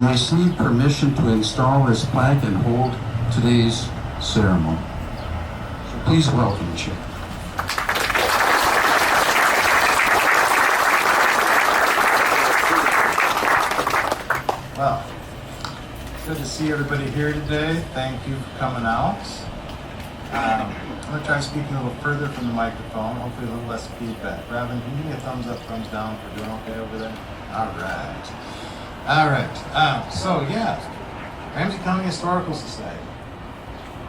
Received permission to install this plaque and hold today's ceremony. So please welcome Chip. Well, good to see everybody here today. Thank you for coming out. I'm going to try speaking a little further from the microphone, hopefully a little less feedback. Robin, can you give me a thumbs up, thumbs down for doing okay over there? All right. Ramsey County Historical Society.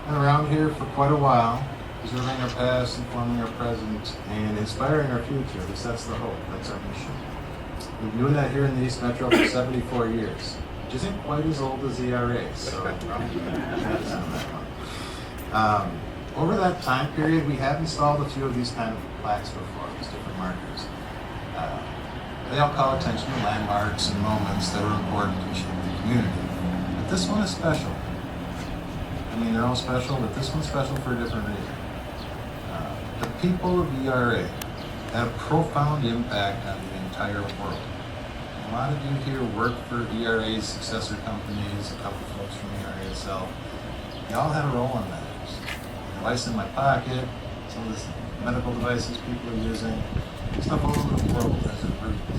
Been around here for quite a while, preserving our past, informing our present, and inspiring our future. At least that's the hope. That's our mission. We've been doing that here in the East Metro for 74 years, which isn't quite as old as the ERA, so that's on that one. Over that time period, we have installed a few of these kind of plaques before, these different markers. They all call attention to landmarks and moments that are important and shape the community. But this one is special. I mean, they're all special, but this one's special for a different reason. The people of ERA had a profound impact on the entire world. A lot of you here work for ERA's successor companies, a couple folks from ERA itself. You all had a role in that. The device in my pocket, some of the medical devices people are using, stuff all over the world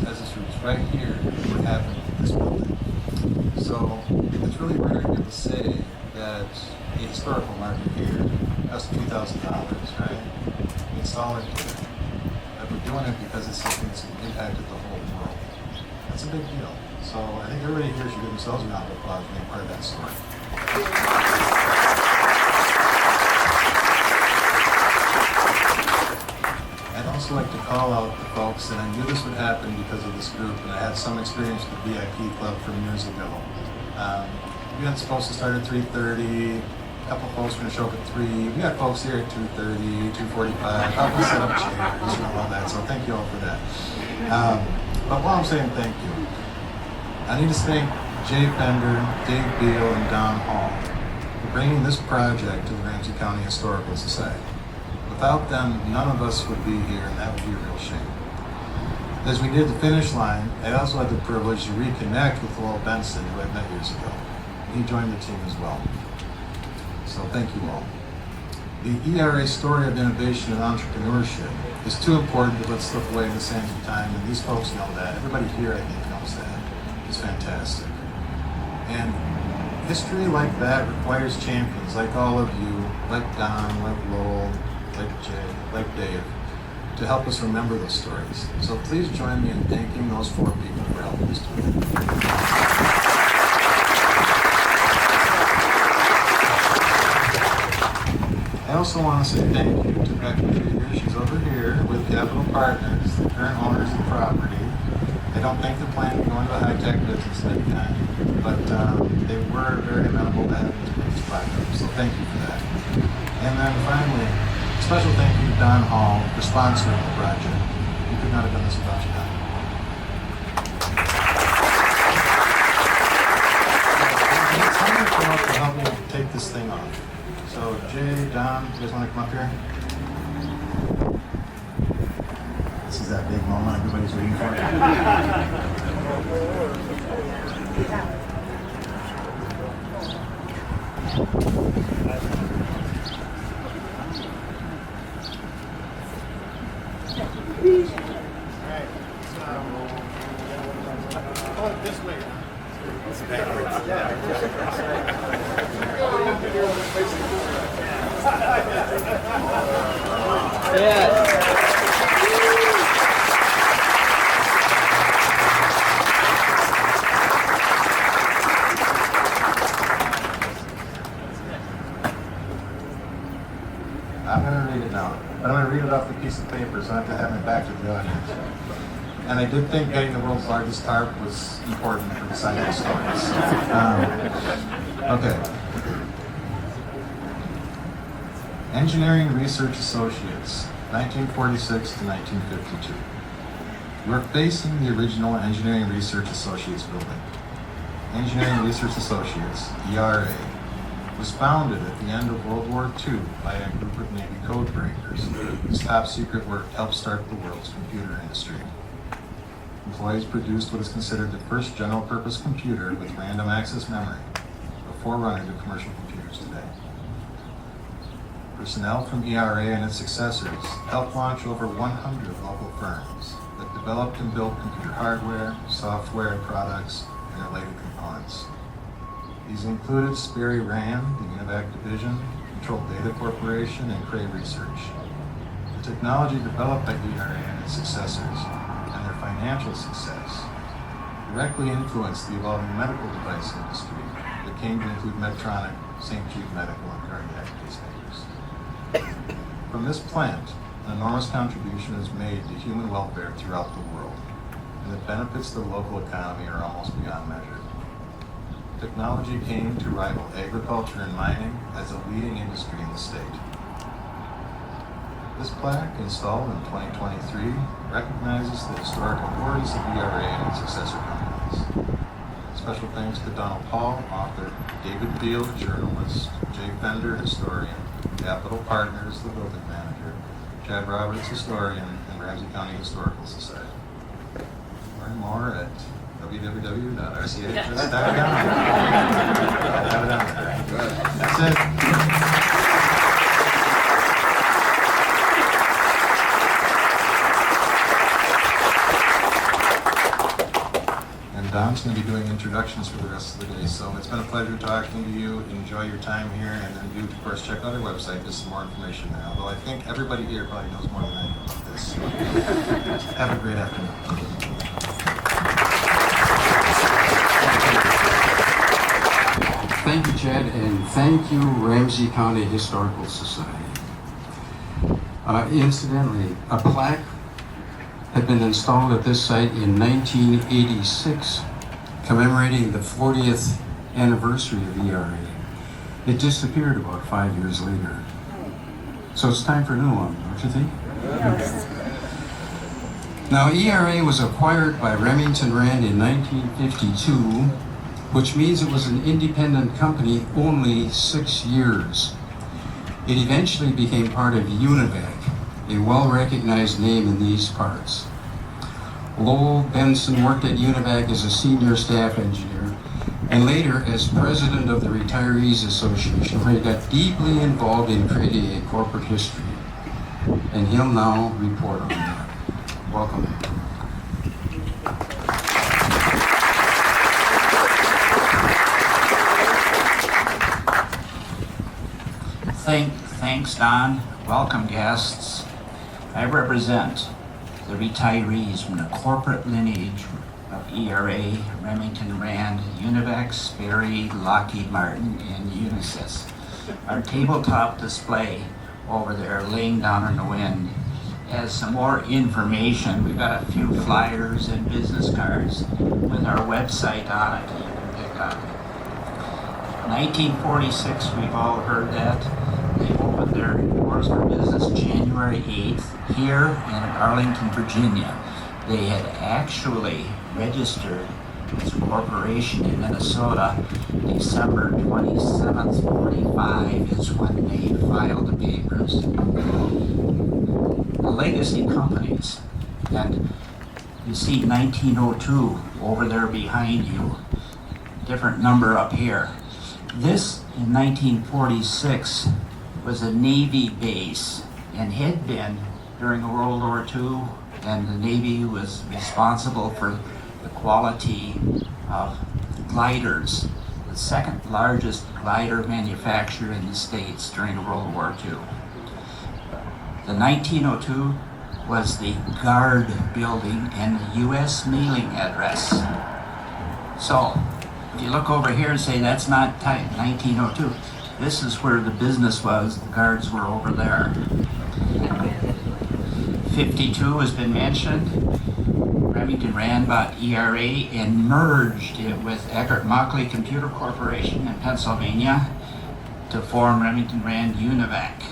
as its roots right here, what happened in this building. So it's really rare to be able to say that a historical marker here costs $2,000, right? We install it here. But we're doing it because it's something that's impacted the whole world. That's a big deal. So I think everybody here should give themselves a round of applause for being part of that story. I'd also like to call out the folks, and I knew this would happen because of this group, and I had some experience with the VIP Club from years ago. We were supposed to start at 3:30. A couple folks were going to show up at 3. We got folks here at 2:30, 2:45. Helping set up chairs and all that. So thank you all for that. But while I'm saying thank you, I need to thank Jay Pender, Dave Beal, and Don Hall for bringing this project to the Ramsey County Historical Society. Without them, none of us would be here, and that would be a real shame. As we did the finish line, I also had the privilege to reconnect with Lowell Benson, who I met years ago. He joined the team as well. So thank you all. The ERA story of innovation and entrepreneurship is too important to let slip away in the sands of time, and these folks know that. Everybody here, I think, knows that. It's fantastic. And history like that requires champions like all of you, like Don, like Lowell, like Jay, like Dave, to help us remember those stories. So please join me in thanking those 4 people for helping us do that. I also want to say thank you to Becky Krieger. She's over here with Capital Partners, the current owners of the property. I don't think they're planning to go into a high-tech business anytime, but they were very amenable to having this platform, so thank you for that. And then finally, special thank you to Don Hall for sponsoring the project. We could not have done this without you, Don. Someone come up to help me take this thing off. So Jay, Don, you guys want to come up here? This is that big moment everybody's waiting for. This way. It's backwards. Yeah. I'm going to read it now, but I'm going to read it off the piece of paper so I have to have it back to the audience. And I did think getting the world's largest tarp was important for the science stories. Okay. Engineering Research Associates, 1946 to 1952. We're facing the original Engineering Research Associates building. Engineering Research Associates, ERA, was founded at the end of World War II by a group of Navy codebreakers whose top secret work helped start the world's computer industry. Employees produced what is considered the first general-purpose computer with random access memory, a forerunner to commercial computers today. Personnel from ERA and its successors helped launch over 100 local firms that developed and built computer hardware, software, products, and related components. These included Sperry RAM, the UNIVAC division, Controlled Data Corporation, and Cray Research. The technology developed by ERA and its successors and their financial success directly influenced the evolving medical device industry that came to include Medtronic, St. Jude Medical, and cardiac pacemakers. From this plant, an enormous contribution is made to human welfare throughout the world, and the benefits to the local economy are almost beyond measure. Technology came to rival agriculture and mining as a leading industry in the state. This plaque, installed in 2023, recognizes the historic importance of ERA and its successor companies. Special thanks to Donald Paul, author, David Beal, journalist, Jay Fender, historian, Capital Partners, the building manager, Chad Roberts, historian, and Ramsey County Historical Society. Learn more at www.rchs.com. Have it on there. That's it. Don's going to be doing introductions for the rest of the day, so it's been a pleasure talking to you. Enjoy your time here, and then do, of course, check out our website. There's some more information there, although I think everybody here probably knows more than I do about this. Have a great afternoon. Thank you, Chad, and thank you, Ramsey County Historical Society. Incidentally, a plaque had been installed at this site in 1986, commemorating the 40th anniversary of ERA. It disappeared about 5 years later. So it's time for a new one, don't you think? Yes. Now, ERA was acquired by Remington Rand in 1952, which means it was an independent company only 6 years. It eventually became part of UNIVAC, a well-recognized name in these parts. Lowell Benson worked at UNIVAC as a senior staff engineer and later as president of the Retirees Association, where he got deeply involved in creating a corporate history. And he'll now report on that. Welcome. Thanks, Don. Welcome, guests. I represent the retirees from the corporate lineage of ERA, Remington Rand, UNIVAC, Sperry, Lockheed Martin, and Unisys. Our tabletop display over there, laying down in the wind, has some more information. We've got a few flyers and business cards with our website on it you can pick up. 1946, we've all heard that. They opened their doors for business January 8th here in Arlington, Virginia. They had actually registered as a corporation in Minnesota. December 27th, 45 is when they filed the papers. The legacy companies, and you see 1902 over there behind you, different number up here. This in 1946 was a Navy base and had been during World War II, and the Navy was responsible for the quality of gliders, the second largest glider manufacturer in the States during World War II. The 1902 was the Guard building and the U.S. mailing address. So, if you look over here and say that's not type 1902, this is where the business was. The Guards were over there. 52 has been mentioned. Remington Rand bought ERA and merged it with Eckert-Mauchly Computer Corporation in Pennsylvania to form Remington Rand UNIVAC.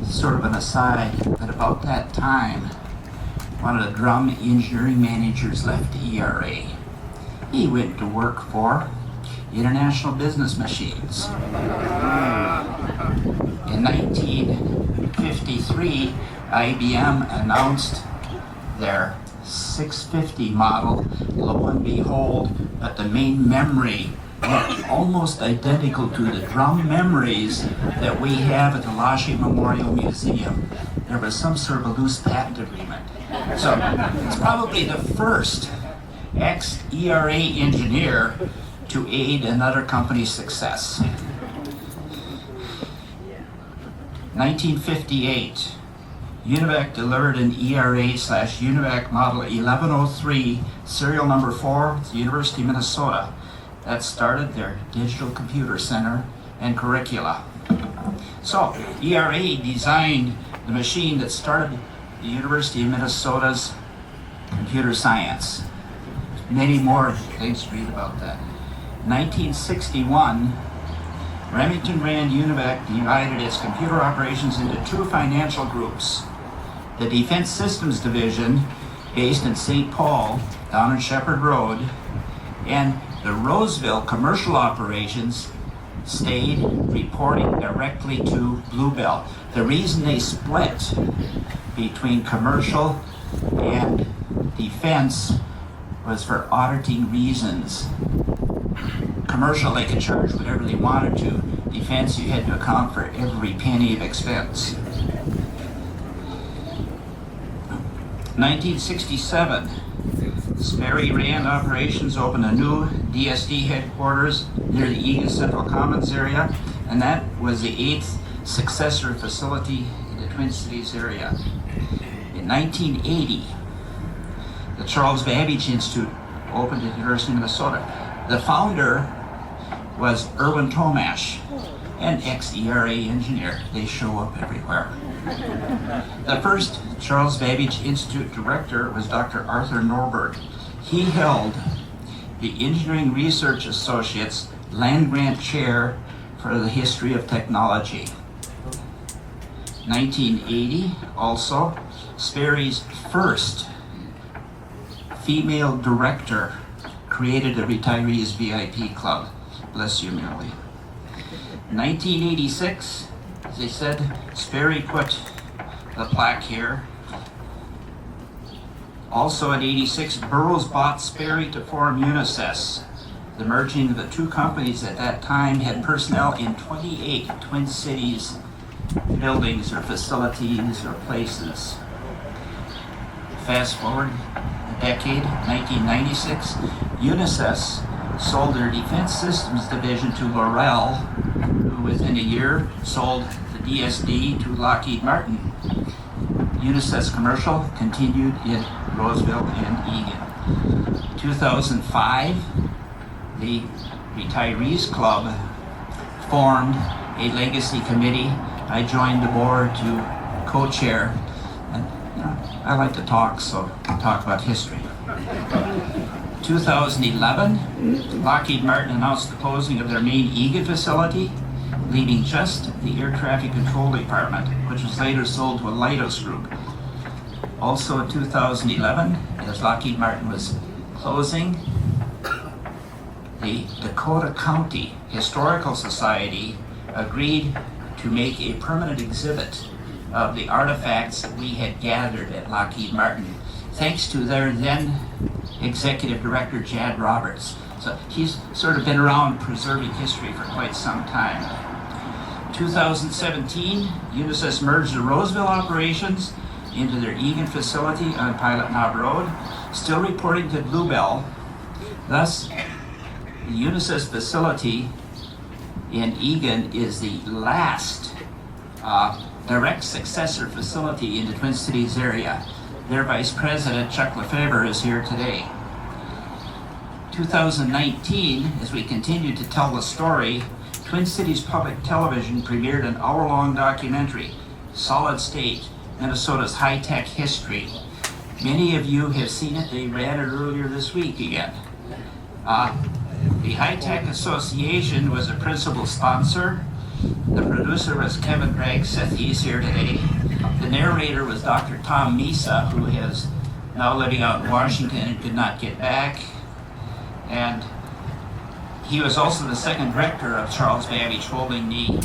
Sort of an aside, but about that time, one of the drum engineering managers left ERA. He went to work for International Business Machines. In 1953, IBM announced their 650 model, lo and behold, but the main memory looked almost identical to the drum memories that we have at the Lache Memorial Museum. There was some sort of a loose patent agreement. So it's probably the first ex-ERA engineer to aid another company's success. 1958, UNIVAC delivered an ERA/UNIVAC model 1103, serial number 4, to the University of Minnesota. That started their digital computer center and curricula. So, ERA designed the machine that started the University of Minnesota's computer science. Many more things to read about that. 1961, Remington Rand UNIVAC divided its computer operations into two financial groups. The Defense Systems Division, based in St. Paul, down on Shepherd Road, and the Roseville commercial operations stayed reporting directly to Bluebell. The reason they split between commercial and defense was for auditing reasons. Commercial, they could charge whatever they wanted to. Defense, you had to account for every penny of expense. 1967, Sperry Rand Operations opened a new DSD headquarters near the Egan Central Commons area, and that was the 8th successor facility in the Twin Cities area. In 1980, the Charles Babbage Institute opened at the University of Minnesota. The founder was Erwin Tomash, an ex-ERA engineer. They show up everywhere. The first Charles Babbage Institute director was Dr. Arthur Norberg. He held the Engineering Research Associates Land Grant Chair for the History of Technology. 1980, also, Sperry's first female director created a retirees VIP club. Bless you, Myhre. 1986, as I said, Sperry put the plaque here. Also in 86, Burroughs bought Sperry to form Unisys. The merging of the two companies at that time had personnel in 28 Twin Cities buildings or facilities or places. Fast forward a decade, 1996, Unisys sold their Defense Systems Division to Laurel, who within a year sold the DSD to Lockheed Martin. Unisys Commercial continued in Roseville and Egan. 2005, the Retirees Club formed a legacy committee. I joined the board to co-chair, and I like to talk, so I'll talk about history. 2011, Lockheed Martin announced the closing of their main Egan facility, leaving just the Air Traffic Control Department, which was later sold to a Leidos Group. Also in 2011, as Lockheed Martin was closing, the Dakota County Historical Society agreed to make a permanent exhibit of the artifacts that we had gathered at Lockheed Martin, thanks to their then executive director, Jad Roberts. So he's sort of been around preserving history for quite some time. 2017, Unisys merged the Roseville operations into their Egan facility on Pilot Knob Road, still reporting to Bluebell. Thus, the Unisys facility in Egan is the last direct successor facility in the Twin Cities area. Their Vice President, Chuck Lefebvre, is here today. 2019, as we continue to tell the story, Twin Cities Public Television premiered an hour-long documentary, Solid State, Minnesota's High-Tech History. Many of you have seen it. They ran it earlier this week again. The High-Tech Association was a principal sponsor. The producer was Kevin Dragseth. He's here today. The narrator was Dr. Tom Misa, who is now living out in Washington and could not get back. And he was also the second director of Charles Babbage, holding the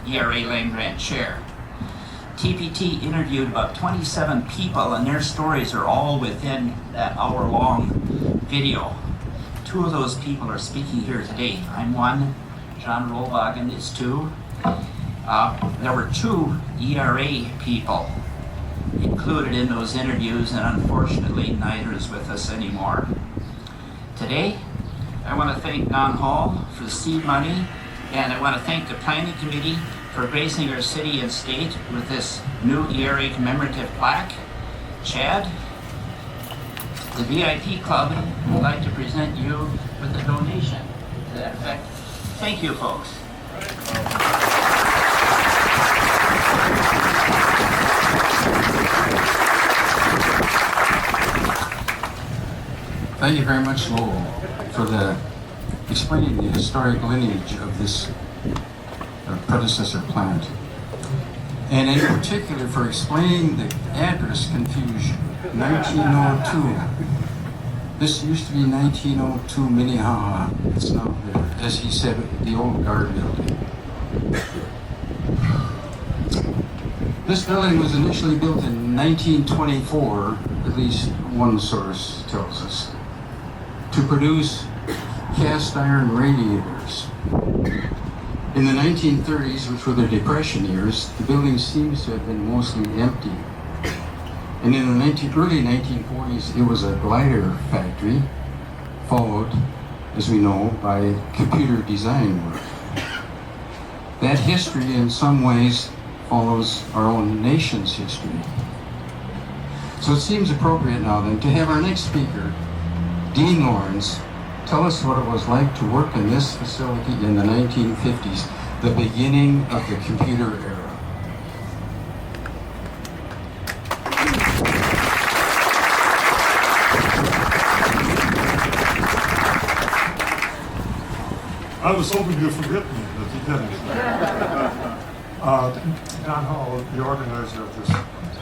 ERA Land Grant Chair. TPT interviewed about 27 people, and their stories are all within that hour-long video. 2 of those people are speaking here today. I'm one, John Rolvagen is 2. There were 2 ERA people included in those interviews, and unfortunately neither is with us anymore. Today, I want to thank Don Hall for the seed money, and I want to thank the Planning Committee for gracing our city and state with this new ERA commemorative plaque. Chad, the VIP Club would like to present you with a donation to that effect. Thank you, folks. Thank you very much, Lowell, for explaining the historic lineage of this predecessor plant. And in particular for explaining the address confusion, 1902. This used to be 1902 Myhre. It's now, as he said, the old guard building. This building was initially built in 1924, at least one source tells us, to produce cast iron radiators. In the 1930s, which were the Depression years, the building seems to have been mostly empty. And in the early 1940s, it was a glider factory, followed, as we know, by computer design work. That history, in some ways, follows our own nation's history. So it seems appropriate now, then, to have our next speaker, Dean Lawrence, tell us what it was like to work in this facility in the 1950s, the beginning of the computer era. I was hoping you'd forget me, but you didn't. Don Hall, the organizer of this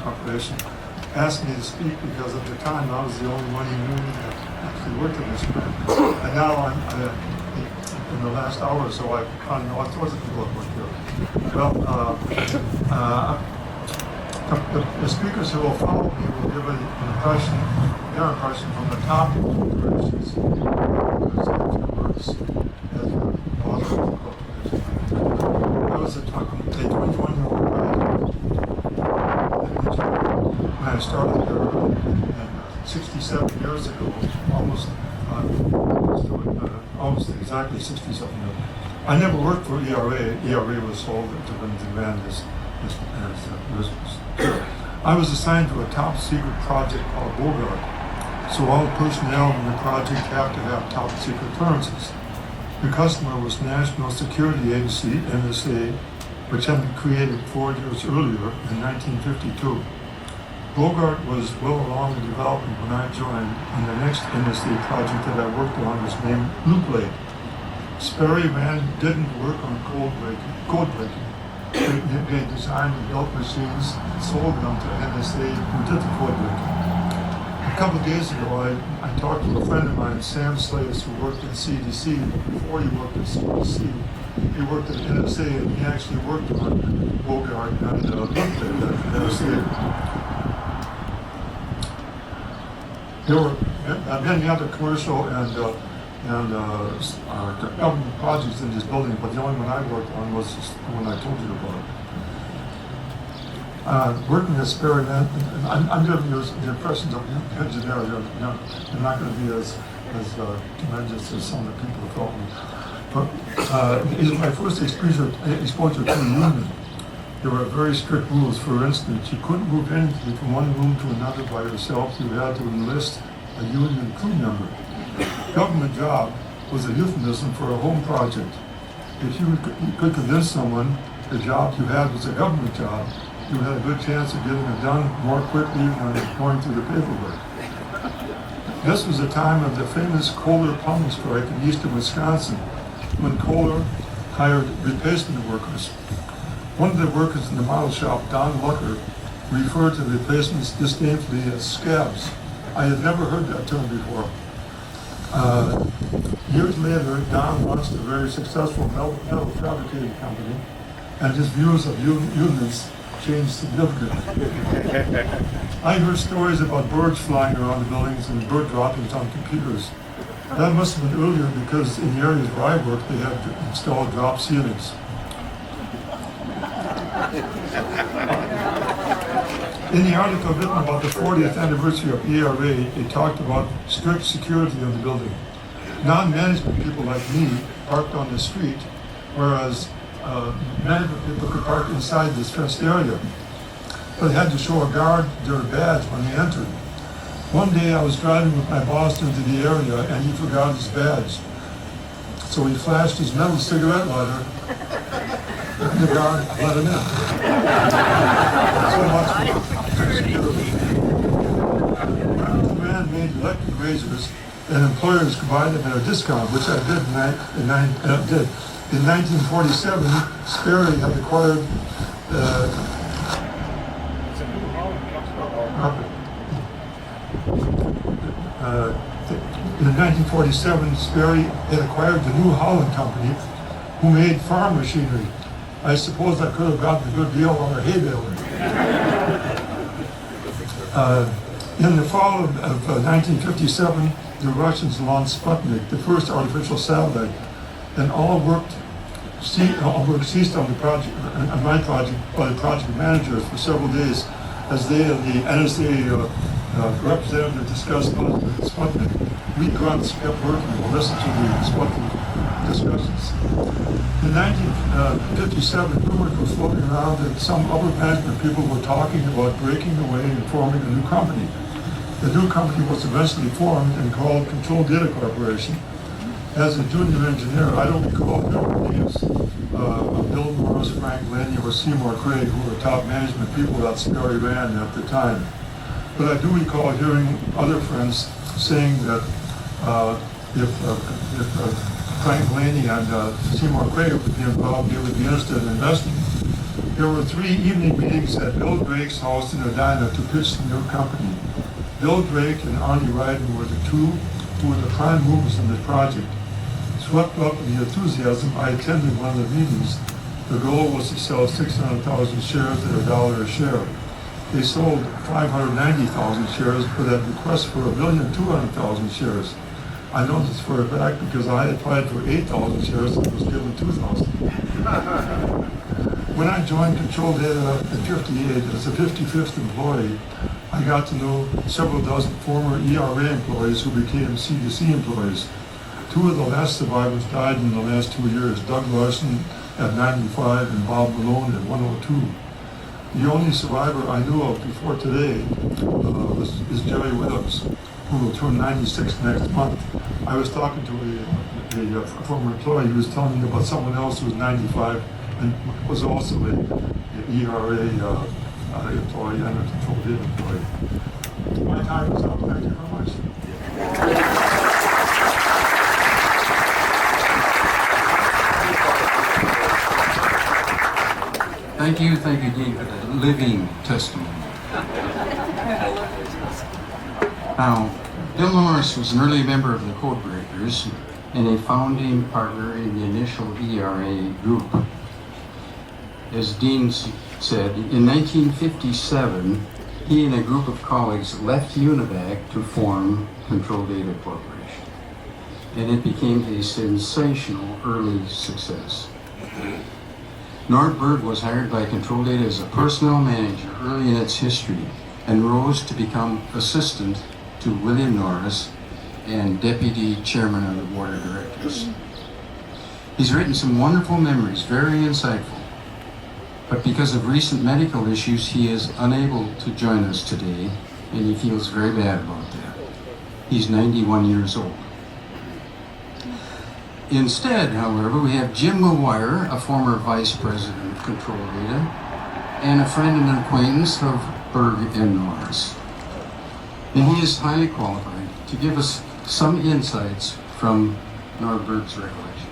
operation, asked me to speak because at the time I was the only one he knew that actually worked in this plant. And now in the last hour or so, I've found all sorts of people that work here. Well, the speakers who will follow me will give their impression from the top of the operations. I was a 21-year-old guy when I started here 67 years ago, almost exactly 67 years. I never worked for ERA. ERA was sold to Van as I was assigned to a top secret project called Bogart. So all personnel in the project have to have top secret clearances. The customer was National Security Agency, NSA, which had been created 4 years earlier in 1952. Bogart was well along in development when I joined, and the next NSA project that I worked on was named Blue Blade. Sperry Van didn't work on code breaking. They designed and built machines and sold them to NSA who did the code breaking. A couple of days ago, I talked to a friend of mine, Sam Slaves, who worked at CDC. Before he worked at CDC, he worked at NSA, and he actually worked on Bogart and NSA. Then you had the commercial and government projects in this building, but the only one I worked on was the one I told you about. Working at Sperry, I'm giving you the impressions of the engineer. They're not going to be as tremendous as some of the people who told me. But it was my first exposure to the union. There were very strict rules. For instance, you couldn't move anything from one room to another by yourself. You had to enlist a union crew member. Government job was a euphemism for a home project. If you could convince someone the job you had was a government job, you had a good chance of getting it done more quickly than going through the paperwork. This was the time of the famous Kohler plumbing strike in eastern Wisconsin, when Kohler hired replacement workers. One of the workers in the model shop, Don Lucker, referred to the replacements disdainfully as scabs. I had never heard that term before. Years later, Don launched a very successful metal fabricating company, and his views of unions changed significantly. I heard stories about birds flying around the buildings and bird droppings on computers. That must have been earlier because in the areas where I worked, they had installed drop ceilings. In the article written about the 40th anniversary of ERA, they talked about strict security of the building. Non-management people like me parked on the street, whereas management people could park inside this fenced area. But they had to show a guard their badge when they entered. One day I was driving with my boss into the area and he forgot his badge. So he flashed his metal cigarette lighter and the guard let him in. So much for security. Man-made electric razors and employers could buy them at a discount, which I did in 1947. Sperry had acquired in 1947, Sperry had acquired the New Holland Company, who made farm machinery. I suppose I could have gotten a good deal on a hay baler. In the fall of 1957, the Russians launched Sputnik, the first artificial satellite, and all work ceased on the project, on my project, by the project managers for several days, as they and the NSA representative discussed Sputnik. We grunts kept working to listen to the Sputnik discussions. In 1957, rumors were floating around that some upper management people were talking about breaking away and forming a new company. The new company was eventually formed and called Control Data Corporation. As a junior engineer, I don't recall the names of Bill Morris, Frank Laney, or Seymour Craig, who were top management people that Sperry ran at the time. But I do recall hearing other friends saying that if Frank Laney and Seymour Craig would be involved, they would be interested in investing. There were 3 evening meetings at Bill Drake's house in Edina to pitch the new company. Bill Drake and Arnie Ryden were the two who were the prime movers in the project. Swept up in the enthusiasm, I attended one of the meetings. The goal was to sell 600,000 shares at $1 a share. They sold 590,000 shares, but at request for 1,200,000 shares. I know this for a fact because I applied for 8,000 shares and was given 2,000. When I joined Control Data in '58 as a 55th employee, I got to know several dozen former ERA employees who became C2C employees. 2 of the last survivors died in the last 2 years, Doug Larson at 95 and Bob Malone at 102. The only survivor I knew of before today is Jerry Williams, who will turn 96 next month. I was talking to a former employee who was telling me about someone else who was 95 and was also an ERA employee and a Control Data employee. My time is up. Thank you very much. Thank you, Dean, for the living testimony. Now, Bill Morris was an early member of the Codebreakers and a founding partner in the initial ERA group. As Dean said, in 1957, he and a group of colleagues left UNIVAC to form Control Data Corporation, and it became a sensational early success. Nord Berg was hired by Control Data as a personnel manager early in its history and rose to become assistant to William Norris and deputy chairman of the board of directors. He's written some wonderful memories, very insightful. But because of recent medical issues, he is unable to join us today, and he feels very bad about that. He's 91 years old. Instead, however, we have Jim Myhre, a former vice president of Control Data, and a friend and acquaintance of Berg and Norris. And he is highly qualified to give us some insights from Nordberg's recollections.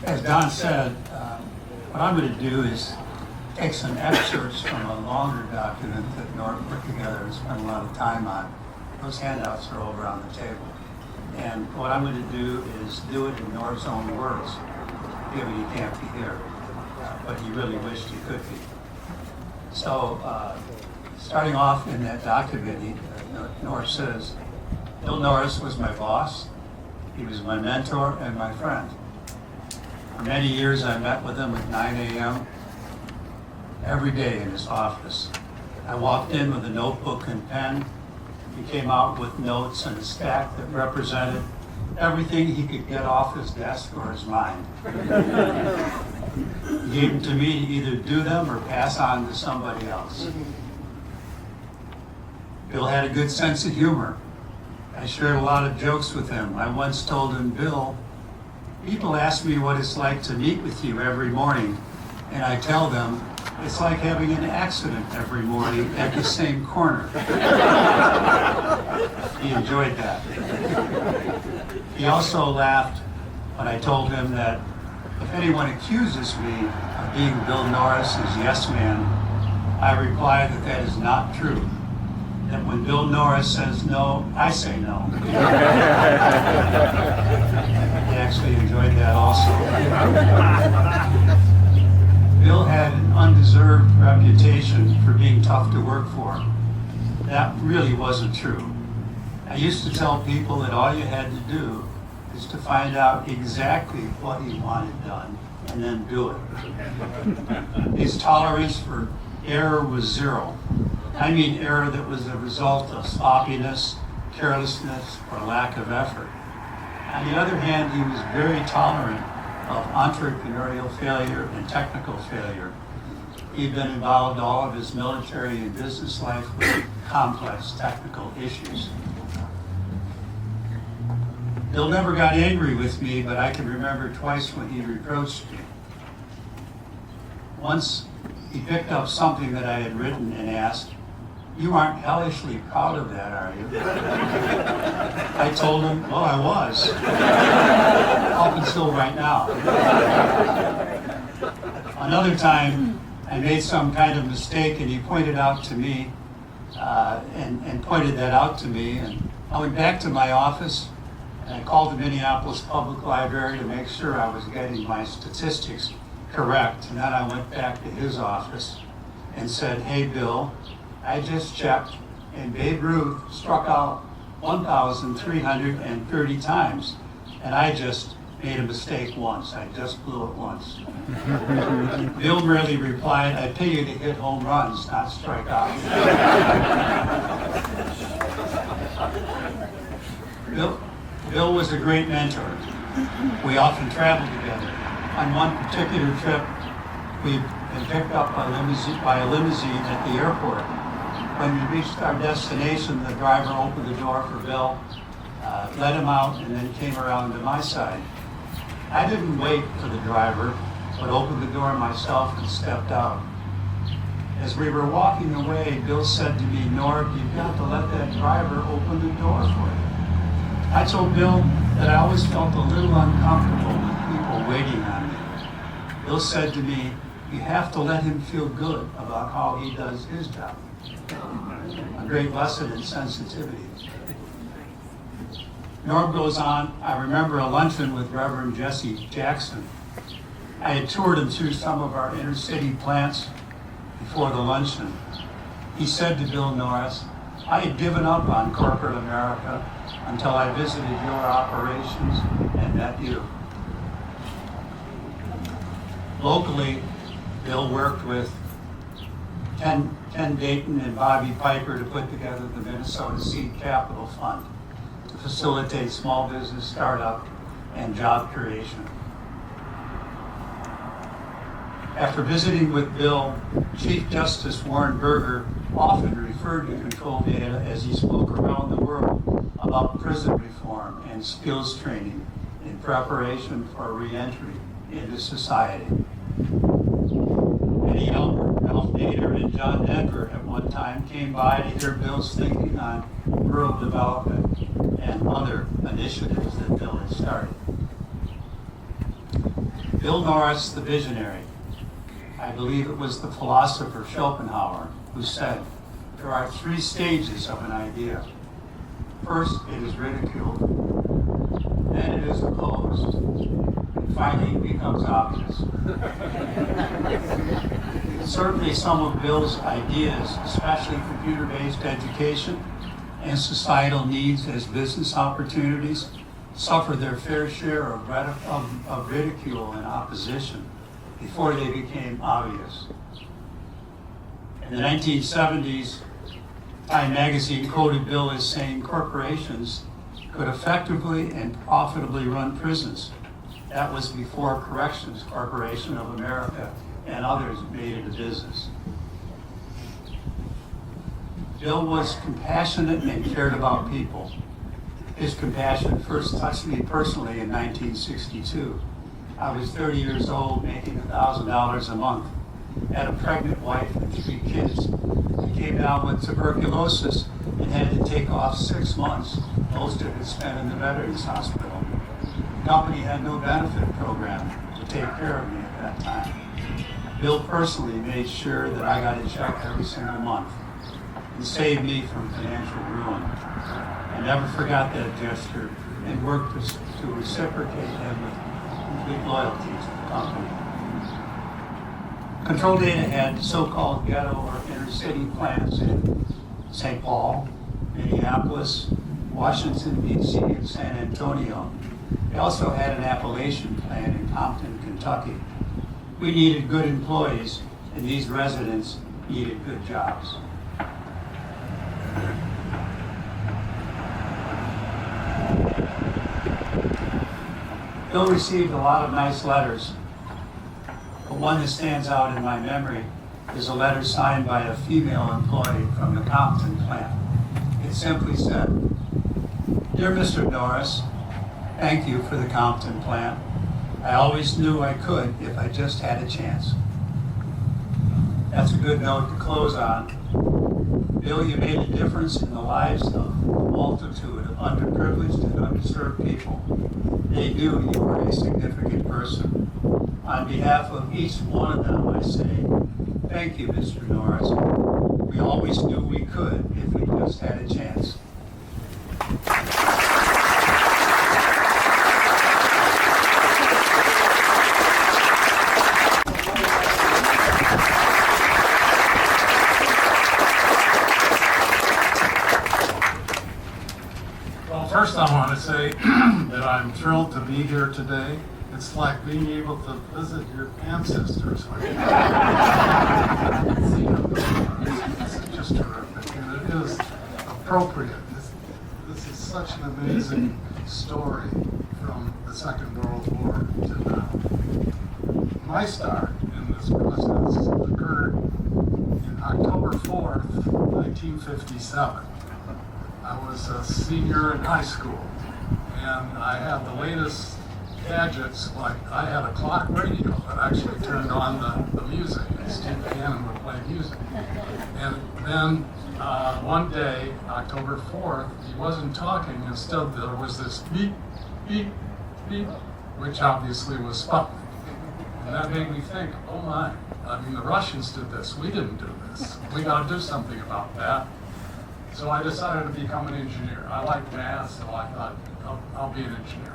As Don said, what I'm going to do is take some excerpts from a longer document that Norton put together and spent a lot of time on. Those handouts are over on the table. And what I'm going to do is do it in Nor's own words, given he can't be here, but he really wished he could be. So, starting off in that document, Nor says, Bill Norris was my boss. He was my mentor and my friend. For many years, I met with him at 9 a.m. every day in his office. I walked in with a notebook and pen. He came out with notes and a stack that represented everything he could get off his desk or his mind. He gave them to me to either do them or pass on to somebody else. Bill had a good sense of humor. I shared a lot of jokes with him. I once told him, Bill, people ask me what it's like to meet with you every morning, and I tell them it's like having an accident every morning at the same corner. He enjoyed that. He also laughed when I told him that if anyone accuses me of being Bill Norris's yes man, I reply that that is not true. That when Bill Norris says no, I say no. He actually enjoyed that also. Bill had an undeserved reputation for being tough to work for. That really wasn't true. I used to tell people that all you had to do is to find out exactly what he wanted done and then do it. His tolerance for error was zero. I mean error that was the result of sloppiness, carelessness, or lack of effort. On the other hand, he was very tolerant of entrepreneurial failure and technical failure. He'd been involved all of his military and business life with complex technical issues. Bill never got angry with me, but I can remember twice when he reproached me. Once, he picked up something that I had written and asked, "You aren't hellishly proud of that, are you?" I told him, well, I was. Up until right now. Another time, I made some kind of mistake and he pointed out to me, and pointed that out to me. And I went back to my office and I called the Minneapolis Public Library to make sure I was getting my statistics correct. And then I went back to his office and said, "Hey, Bill, I just checked, and Babe Ruth struck out 1,330 times, and I just made a mistake once. I just blew it once." Bill merely replied, "I pay you to hit home runs, not strike out." Bill was a great mentor. We often traveled together. On one particular trip, we'd been picked up by a limousine at the airport. When we reached our destination, the driver opened the door for Bill, let him out, and then came around to my side. I didn't wait for the driver, but opened the door myself and stepped out. As we were walking away, Bill said to me, "Nor, you've got to let that driver open the door for you." I told Bill that I always felt a little uncomfortable with people waiting on me. Bill said to me, "You have to let him feel good about how he does his job." A great lesson in sensitivity. Norm goes on, "I remember a luncheon with Reverend Jesse Jackson. I had toured him through some of our inner city plants before the luncheon. He said to Bill Norris, 'I had given up on corporate America until I visited your operations and met you.'" Locally, Bill worked with Ken Dayton and Bobby Piper to put together the Minnesota Seed Capital Fund to facilitate small business startup and job creation. After visiting with Bill, Chief Justice Warren Berger often referred to control data as he spoke around the world about prison reform and skills training in preparation for re-entry into society. Eddie Albert, Ralph Nader, and John Denver at one time came by to hear Bill's thinking on rural development and other initiatives that Bill had started. Bill Norris, the visionary. I believe it was the philosopher Schopenhauer who said, "There are three stages of an idea. First, it is ridiculed, then it is opposed, and finally it becomes obvious. Certainly some of Bill's ideas, especially computer-based education and societal needs as business opportunities, suffered their fair share of ridicule and opposition before they became obvious. In the 1970s, Time magazine quoted Bill as saying corporations could effectively and profitably run prisons. That was before Corrections Corporation of America and others made it a business. Bill was compassionate and cared about people. His compassion first touched me personally in 1962. I was 30 years old, making $1,000 a month, had a pregnant wife and 3 kids. I came down with tuberculosis and had to take off 6 months, most of it spent in the Veterans Hospital. The company had no benefit program to take care of me at that time. Bill personally made sure that I got a check every single month and saved me from financial ruin. I never forgot that gesture and worked to reciprocate him with complete loyalty to the company. Control Data had so-called ghetto or inner city plants in St. Paul, Minneapolis, Washington, D.C., and San Antonio. They also had an Appalachian plant in Compton, Kentucky. We needed good employees, and these residents needed good jobs. Bill received a lot of nice letters, but one that stands out in my memory is a letter signed by a female employee from the Compton plant. It simply said, "Dear Mr. Norris, thank you for the Compton plant. I always knew I could if I just had a chance." That's a good note to close on. Bill, you made a difference in the lives of a multitude of underprivileged and underserved people. They knew you were a significant person. On behalf of each one of them, I say, thank you, Mr. Norris. We always knew we could if we just had a chance. Well, first I want to say that I'm thrilled to be here today. It's like being able to visit your ancestors. It's just terrific, and it is appropriate. This is such an amazing story from the Second World War to now. My start in this process occurred in October 4th, 1957. I was a senior in high school, and I had the latest gadgets. Like, I had a clock radio that actually turned on the music, and Steve Cannon would play music. And then one day, October 4th, he wasn't talking. Instead, there was this beep, beep, beep, which obviously was Sputnik. And that made me think, oh my, I mean, the Russians did this. We didn't do this. We got to do something about that. So I decided to become an engineer. I like math, so I thought, I'll be an engineer.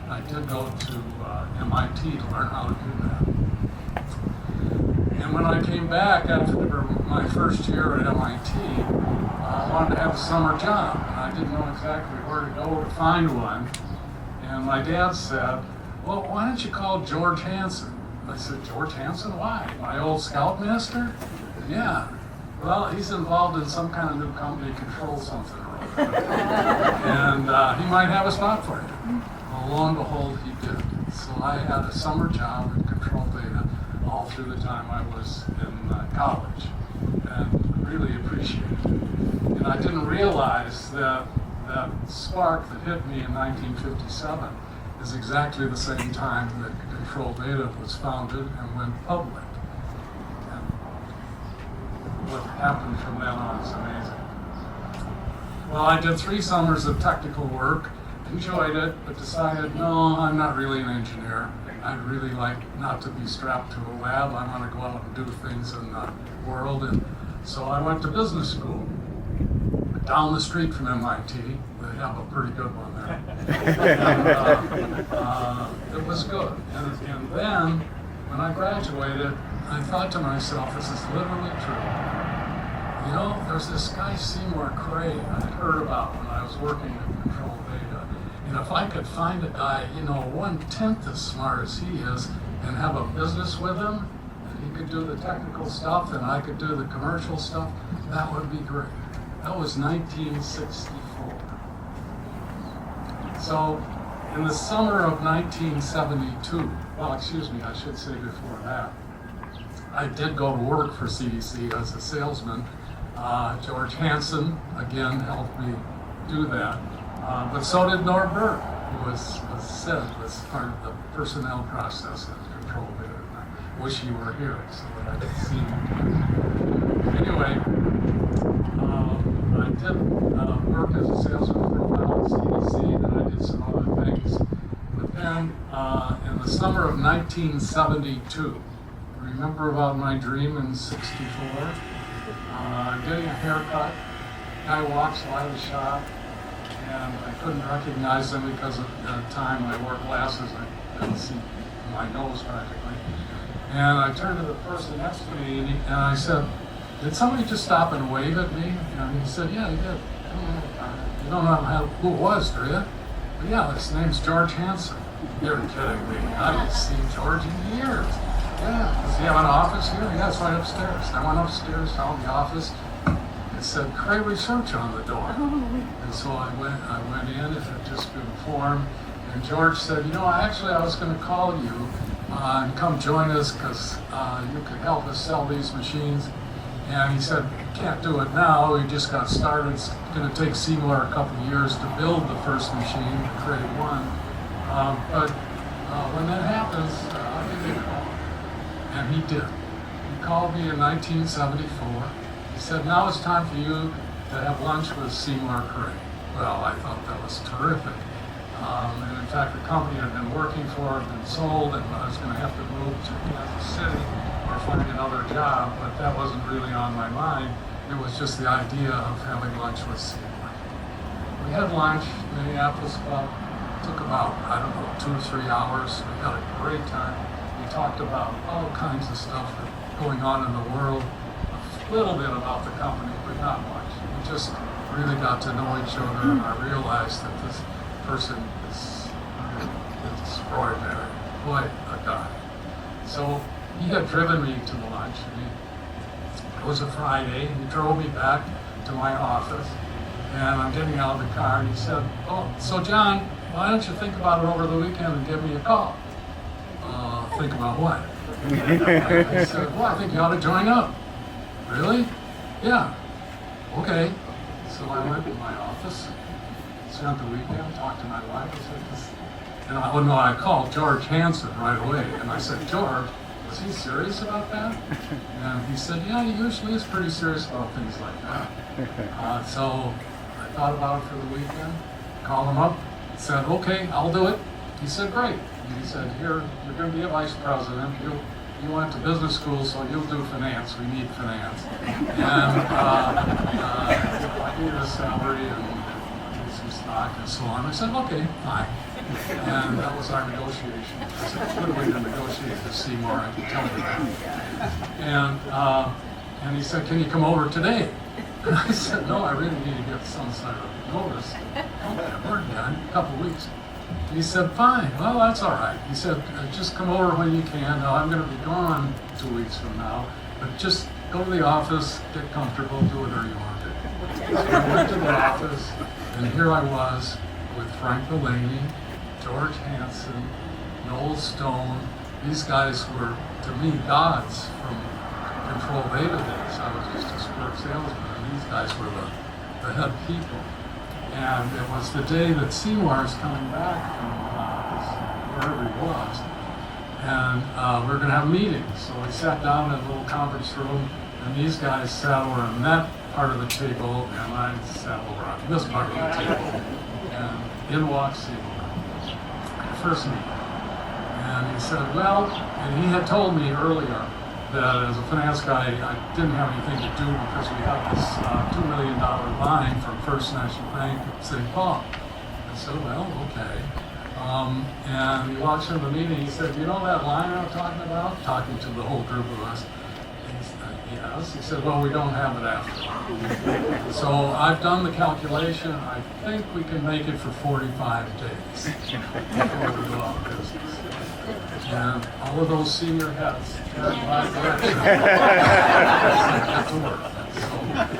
And I did go to MIT to learn how to do that. And when I came back after my first year at MIT, I wanted to have a summer job. And I didn't know exactly where to go to find one. And my dad said, well, why don't you call George Hansen? I said, George Hansen? Why? My old scoutmaster? Yeah. Well, he's involved in some kind of new company, control something or other. And he might have a spot for you. Well, lo and behold, he did. So I had a summer job in Control Data all through the time I was in college, and really appreciated it. And I didn't realize that that spark that hit me in 1957 is exactly the same time that Control Data was founded and went public. What happened from then on is amazing. Well, I did 3 summers of technical work, enjoyed it, but decided, no, I'm not really an engineer. I'd really like not to be strapped to a lab. I want to go out and do things in the world. And so I went to business school. down the street from MIT. They have a pretty good one there. And, it was good. And then, when I graduated, I thought to myself, this is literally true. You know, there's this guy Seymour Cray I'd heard about when I was working at Control Data. And if I could find a guy, you know, 1/10 as smart as he is, and have a business with him, and he could do the technical stuff and I could do the commercial stuff, that would be great. That was 1964. So, in the summer of 1972, well, excuse me, I should say before that, I did go to work for CDC as a salesman. George Hansen, again, helped me do that. But so did Norbert, who was part of the personnel process at Control Data. I wish you were here so that I could see him. Anyway, I did work as a salesman for a while at CDC, then I did some other things. But then, in the summer of 1972, remember about my dream in '64? Getting a haircut. Guy walks by the shop, and I couldn't recognize him because at the time I wore glasses. I couldn't see my nose practically. And I turned to the person next to me, and I said, "Did somebody just stop and wave at me?" And he said, "Yeah, he did." You don't know who it was, do you? But yeah, his name's George Hansen. You're kidding me. I haven't seen George in years. Yeah, does he have an office here? Yeah, it's right upstairs. I went upstairs, found the office. It said Cray Research on the door. And so I went in, it had just been formed. And George said, you know, I was going to call you and come join us because you could help us sell these machines. And he said, can't do it now. We just got started. It's going to take Seymour a couple of years to build the first machine, the Cray 1. But when that happens, I'll give you a call. And he did. He called me in 1974. He said, now it's time for you to have lunch with Seymour Cray. Well, I thought that was terrific. And in fact, the company I'd been working for had been sold, and I was going to have to move to Kansas City or find another job, but that wasn't really on my mind. It was just the idea of having lunch with Seymour. We had lunch in Minneapolis took about, 2 or 3 hours. We had a great time. We talked about all kinds of stuff going on in the world, a little bit about the company, but not much. We just really got to know each other, and I realized that this person is extraordinary, quite a guy. So he had driven me to the lunch. It was a Friday, and he drove me back to my office, and I'm getting out of the car, and he said, oh, so John, why don't you think about it over the weekend and give me a call? Think about what? I said, well, I think you ought to join up. Really? Yeah. Okay. So I went to my office, spent the weekend, talked to my wife. I said, this. And I called George Hansen right away. And I said, George, was he serious about that? And he said, yeah, he usually is pretty serious about things like that. So I thought about it for the weekend, called him up, said, okay, I'll do it. He said, great. He said, here, you're going to be a vice president. You went to business school, so you'll do finance. We need finance. And I need a salary and some stock and so on. I said, okay, fine. And that was our negotiation. It's a good way to negotiate with Seymour, I can tell you that. And he said, can you come over today? And I said, no, I really need to get some sort of notice. Okay, we're done, a couple of weeks. He said, fine, well, that's all right. He said, just come over when you can. Now, I'm going to be gone 2 weeks from now, but just go to the office, get comfortable, do whatever you want to do. So I went to the office, and here I was with Frank Delaney, George Hansen, Noel Stone. These guys were, to me, gods from Control Data days. I was just a support salesman, and these guys were the head people. And it was the day that Seymour was coming back from wherever he was. And we were going to have a meeting. So we sat down in a little conference room, and these guys sat over on that part of the table, and I sat over on this part of the table. And in walked Seymour, first meeting. And he said, well, and he had told me earlier that as a finance guy, I didn't have anything to do because we had this $2 million line from First National Bank of St. Paul. I said, well, okay. And he walks in the meeting, he said, you know that line I'm talking about? Talking to the whole group of us. He said, yes. He said, well, we don't have it after all. So I've done the calculation. I think we can make it for 45 days before we go out of business. And all of those senior heads had my direction. Get to work. So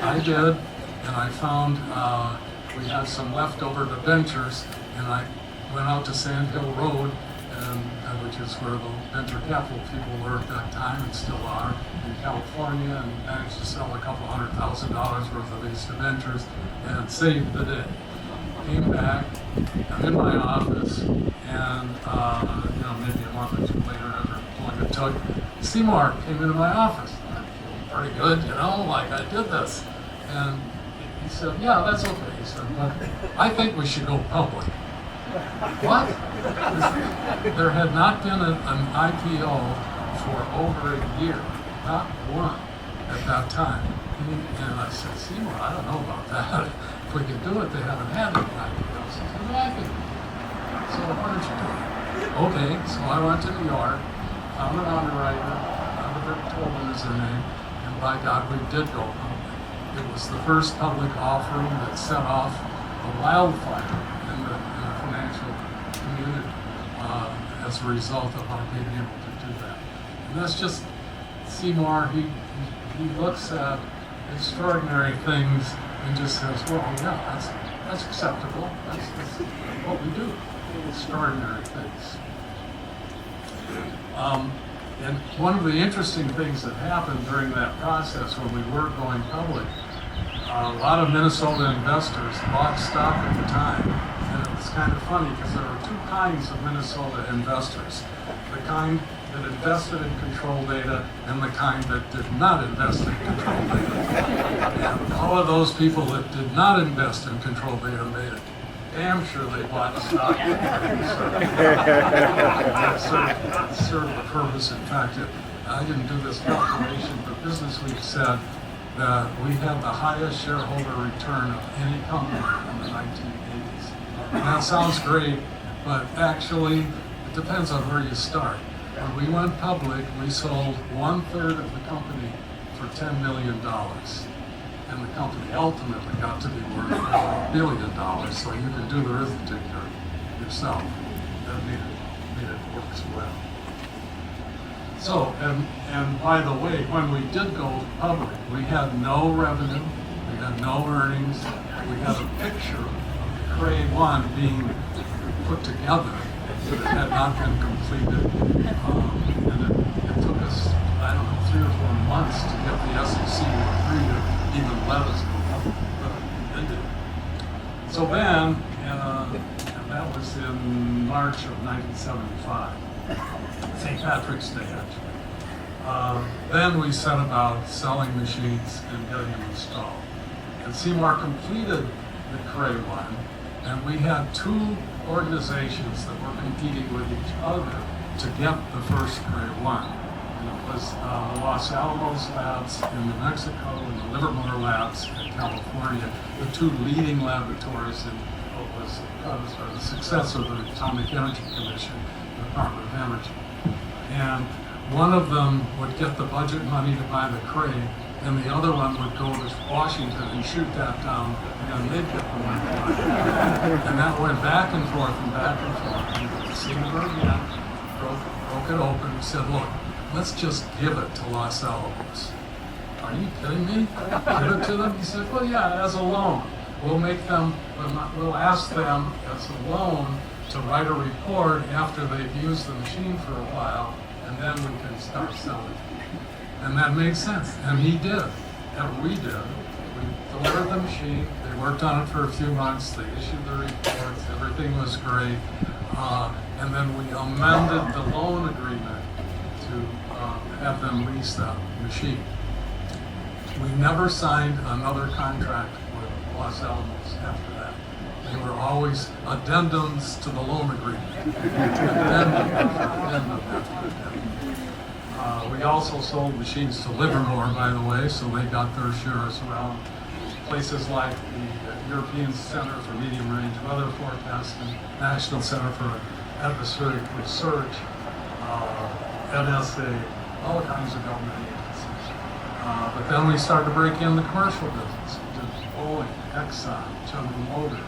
I did, and I found we had some leftover debentures, and I went out to Sand Hill Road, which is where the venture capital people were at that time and still are in California, and managed to sell a couple $100,000 worth of these debentures and saved the day. Came back, I'm in my office, and maybe a month or two later, after long it took, Seymour came into my office. Pretty good, like I did this. And he said, yeah, that's okay. He said, but I think we should go public. What? There had not been an IPO for over a year, not one at that time. And I said, Seymour, I don't know about that. If we could do it, they haven't had any IPOs. He said, well, I think. So why don't you do it? Okay, so I went to New York, found an underwriter, Oliver Tolman is their name, and by God, we did go public. It was the first public offering that set off a wildfire in the financial community as a result of our being able to do that. And that's just Seymour, he looks at extraordinary things and just says, well, yeah, that's acceptable. That's what we do, extraordinary things. And one of the interesting things that happened during that process when we were going public, a lot of Minnesota investors bought stock at the time. And it was kind of funny because there were two kinds of Minnesota investors. The kind that invested in control data and the kind that did not invest in control data. And all of those people that did not invest in control data made it damn sure they bought stock. That served the purpose. In fact, I didn't do this calculation, but Business Week said that we had the highest shareholder return of any company in the 1980s. And that sounds great, but actually, it depends on where you start. When we went public, we sold 1/3 of the company for $10 million. And the company ultimately got to be worth $1 billion, so you can do the arithmetic yourself. That made it work as well. So, and by the way, when we did go public, we had no revenue, we had no earnings, we had a picture of the Cray 1 being put together, but it had not been completed. And it took us, 3 or 4 months to get the SEC to agree to even let us go public, but they did. So then, and that was in March of 1975, St. Patrick's Day actually. Then we set about selling machines and getting them installed. And Seymour completed the Cray 1, and we had 2 organizations that were competing with each other to get the first Cray 1. And it was the Los Alamos labs in New Mexico and the Livermore labs in California, the 2 leading laboratories in what was the successor of the Atomic Energy Commission, the Department of Energy. And one of them would get the budget money to buy the Cray, and the other one would go to Washington and shoot that down, and then they'd get the money to buy it. And that went back and forth and back and forth. And Seymour again broke it open and said, look, let's just give it to Los Alamos. Are you kidding me? Give it to them? He said, well, yeah, as a loan. We'll ask them as a loan to write a report after they've used the machine for a while, and then we can start selling. And that made sense. And he did. And we did. We delivered the machine. They worked on it for a few months. They issued the reports. Everything was great. And then we amended the loan agreement to have them lease that machine. We never signed another contract with Los Alamos after that. They were always addendums to the loan agreement. Addendum after addendum after addendum. We also sold machines to Livermore, by the way, so they got their share as well. Places like the European Center for Medium Range Weather Forecasting, National Center for Atmospheric Research, NSA, all kinds of government agencies. But then we started to break in the commercial business. We did Boeing, Exxon, General Motors.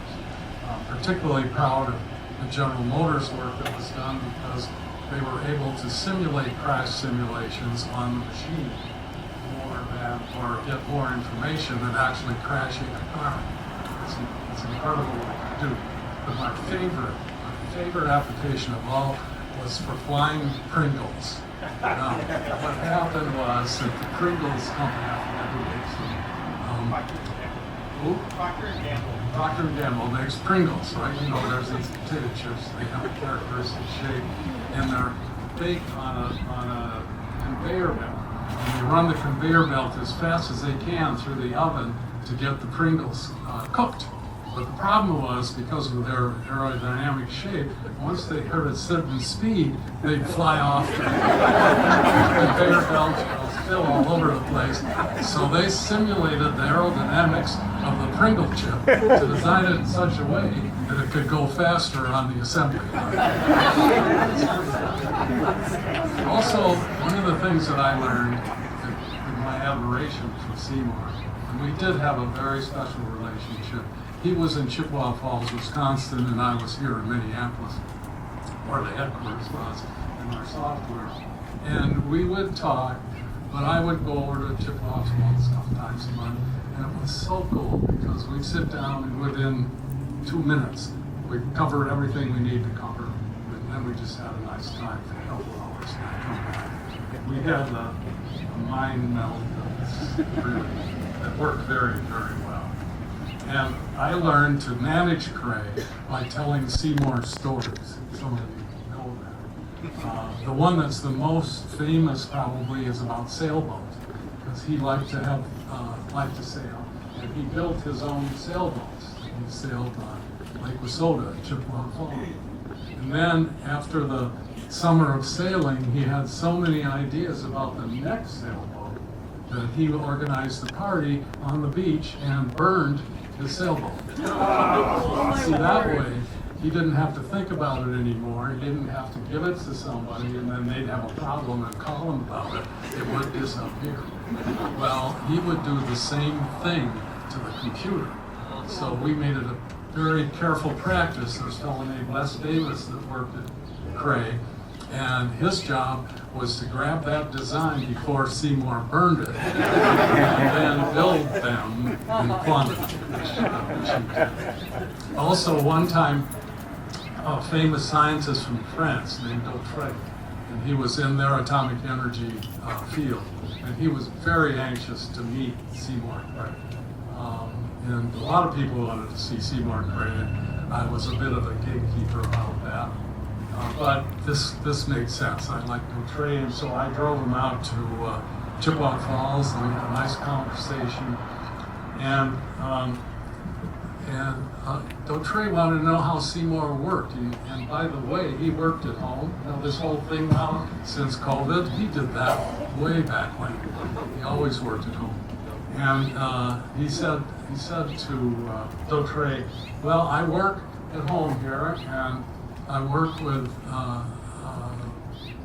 Particularly proud of the General Motors work that was done because they were able to simulate crash simulations on the machine or get more information than actually crashing a car. It's incredible what they do. But my favorite application of all was for flying Pringles. Now, what happened was that the Pringles company, Procter & Gamble makes Pringles, right? You know, there's these potato chips. They have a characteristic shape, and they're baked on a conveyor belt. And they run the conveyor belt as fast as they can through the oven to get the Pringles cooked. But the problem was, because of their aerodynamic shape, once they hit a certain speed, they'd fly off the conveyor belt, spill all over the place. So they simulated the aerodynamics of the Pringle chip to design it in such a way that it could go faster on the assembly line. Also, one of the things that I learned in my admiration for Seymour, and we did have a very special relationship. He was in Chippewa Falls, Wisconsin, and I was here in Minneapolis, where the headquarters was in our software. And we would talk, but I would go over to Chippewa Falls sometimes a month, and it was so cool because we'd sit down and within 2 minutes, we covered everything we need to cover, and then we just had a nice time for a couple hours and I'd come back. We had a mind meld that worked very, very well. And I learned to manage Craig by telling Seymour stories. Some of you know that. The one that's the most famous probably is about sailboats, because he liked to sail, and he built his own sailboats. He sailed on Lake Wissota at Chippewa Falls. And then after the summer of sailing, he had so many ideas about the next sailboat that he organized the party on the beach and burned his sailboat. See, that way, he didn't have to think about it anymore. He didn't have to give it to somebody and then they'd have a problem and call him about it. It would disappear. Well, he would do the same thing to the computer. So we made it a very careful practice. There's a fellow named Les Davis that worked at Cray, and his job was to grab that design before Seymour burned it and then build them in quantity. Also, one time, a famous scientist from France named Dautrey, and he was in their atomic energy field, and he was very anxious to meet Seymour Cray. And a lot of people wanted to see Seymour Cray. I was a bit of a gatekeeper about that. But this made sense. I liked Dautrey, and so I drove him out to Chippewa Falls, and we had a nice conversation. And Dautrey wanted to know how Seymour worked. And by the way, he worked at home. You know, this whole thing now, since COVID, he did that way back when. He always worked at home. And he said to Dautrey, well, I work at home here, and I work with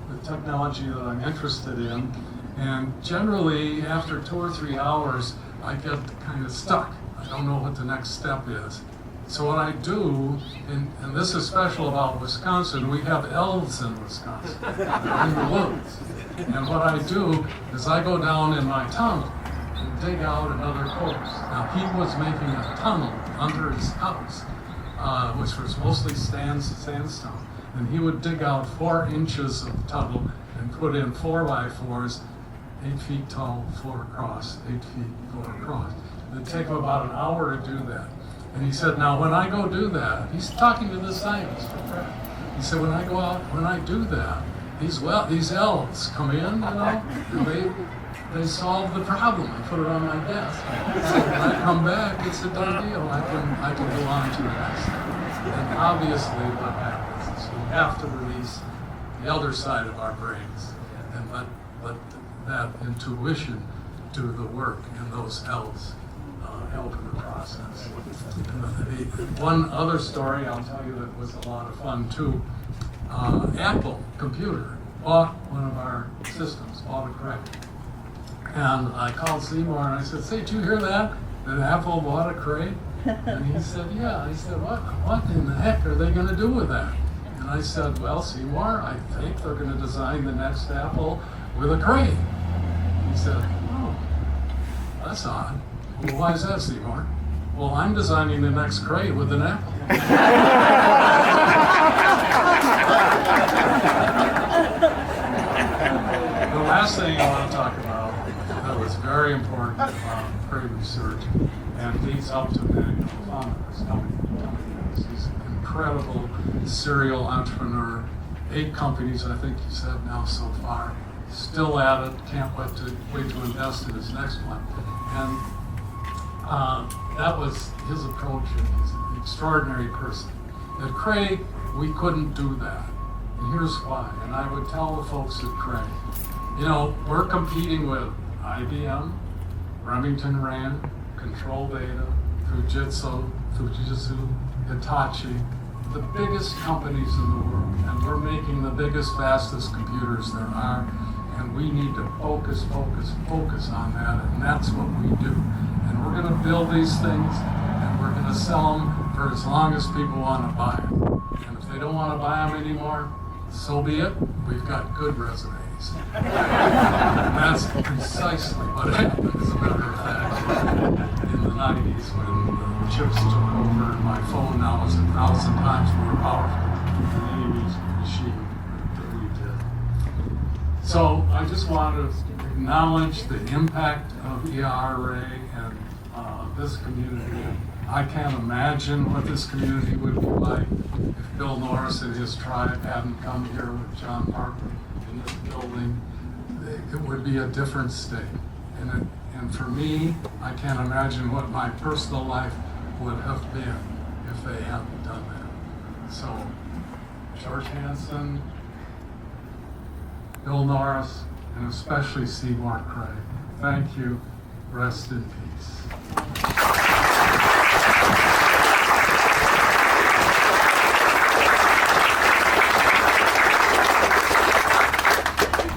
the technology that I'm interested in, and generally after 2 or 3 hours, I get kind of stuck. I don't know what the next step is. So what I do, and this is special about Wisconsin, we have elves in Wisconsin. They're in the woods. And what I do is I go down in my tunnel and dig out another course. Now he was making a tunnel under his house, which was mostly sandstone. And he would dig out 4 inches of tunnel and put in 4x4s, 8 feet tall, 4 across, 8 feet, 4 across. It'd take him about an hour to do that. And he said, now when I go do that, he's talking to the scientist. He said, when I go out, when I do that, these elves come in, you know, and they solve the problem and put it on my desk. So when I come back, it's a done deal. I can go on to the next. And obviously what happens is we have to release the other side of our brains and let but that intuition do the work, and those L's help in the process. One other story I'll tell you that was a lot of fun too. Apple Computer bought one of our systems, bought a crate. And I called Seymour and I said, say, did you hear that? That Apple bought a crate? And he said, yeah. I said, what in the heck are they going to do with that? And I said, well, Seymour, I think they're going to design the next Apple with a crate. He said, oh, that's odd. Well, why is that, Seymour? Well, I'm designing the next crate with an Apple. The last thing I want to talk about that was very important about crate research and leads up to the founder of this company. He's an incredible serial entrepreneur. 8 companies, I think he said now so far. Still at it, can't wait to invest in his next one. And that was his approach, and he's an extraordinary person. At Cray, we couldn't do that. And here's why. And I would tell the folks at Cray, you know, we're competing with IBM, Remington Rand, Control Data, Fujitsu, Hitachi, the biggest companies in the world. And we're making the biggest, fastest computers there are. And we need to focus on that, and that's what we do. And we're going to build these things, and we're going to sell them for as long as people want to buy them. And if they don't want to buy them anymore, so be it. We've got good resumes. And that's precisely what happened, as a matter of fact, in the 90s when the chips took over, and my phone now is 1,000 times more powerful than any machine that we did. So I just want to acknowledge the impact of ERA and this community. I can't imagine what this community would be like if Bill Norris and his tribe hadn't come here with John Parker in this building. It would be a different state. And for me, I can't imagine what my personal life would have been if they hadn't done that. So, George Hansen, Bill Norris, and especially Seymour Cray. Thank you. Rest in peace.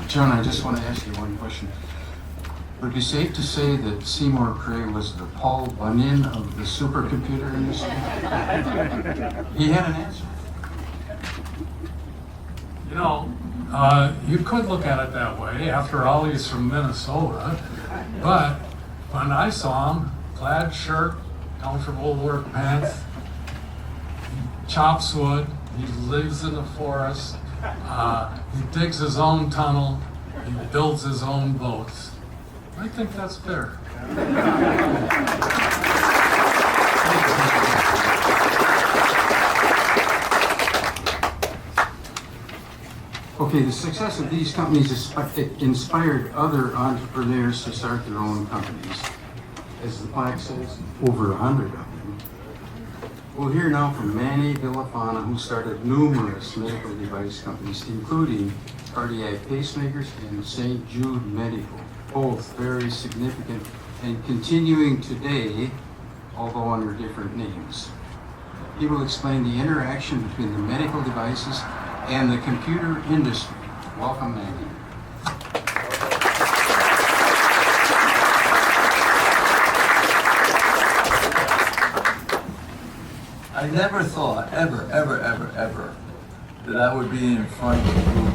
John, I just want to ask you one question. Would it be safe to say that Seymour Cray was the Paul Bunyan of the supercomputer industry? He had an answer. You know, you could look at it that way. After all, he's from Minnesota. But when I saw him, plaid shirt, comfortable work pants, he chops wood, he lives in the forest, he digs his own tunnel, he builds his own boats. I think that's fair. Okay, the success of these companies inspired other entrepreneurs to start their own companies. As the plaque says, over 100 of them. We'll hear now from Manny Villafana, who started numerous medical device companies, including cardiac pacemakers and St. Jude Medical, both very significant and continuing today, although under different names. He will explain the interaction between the medical devices and the computer industry. Welcome, Manny. I never thought, ever, that I would be in front of a group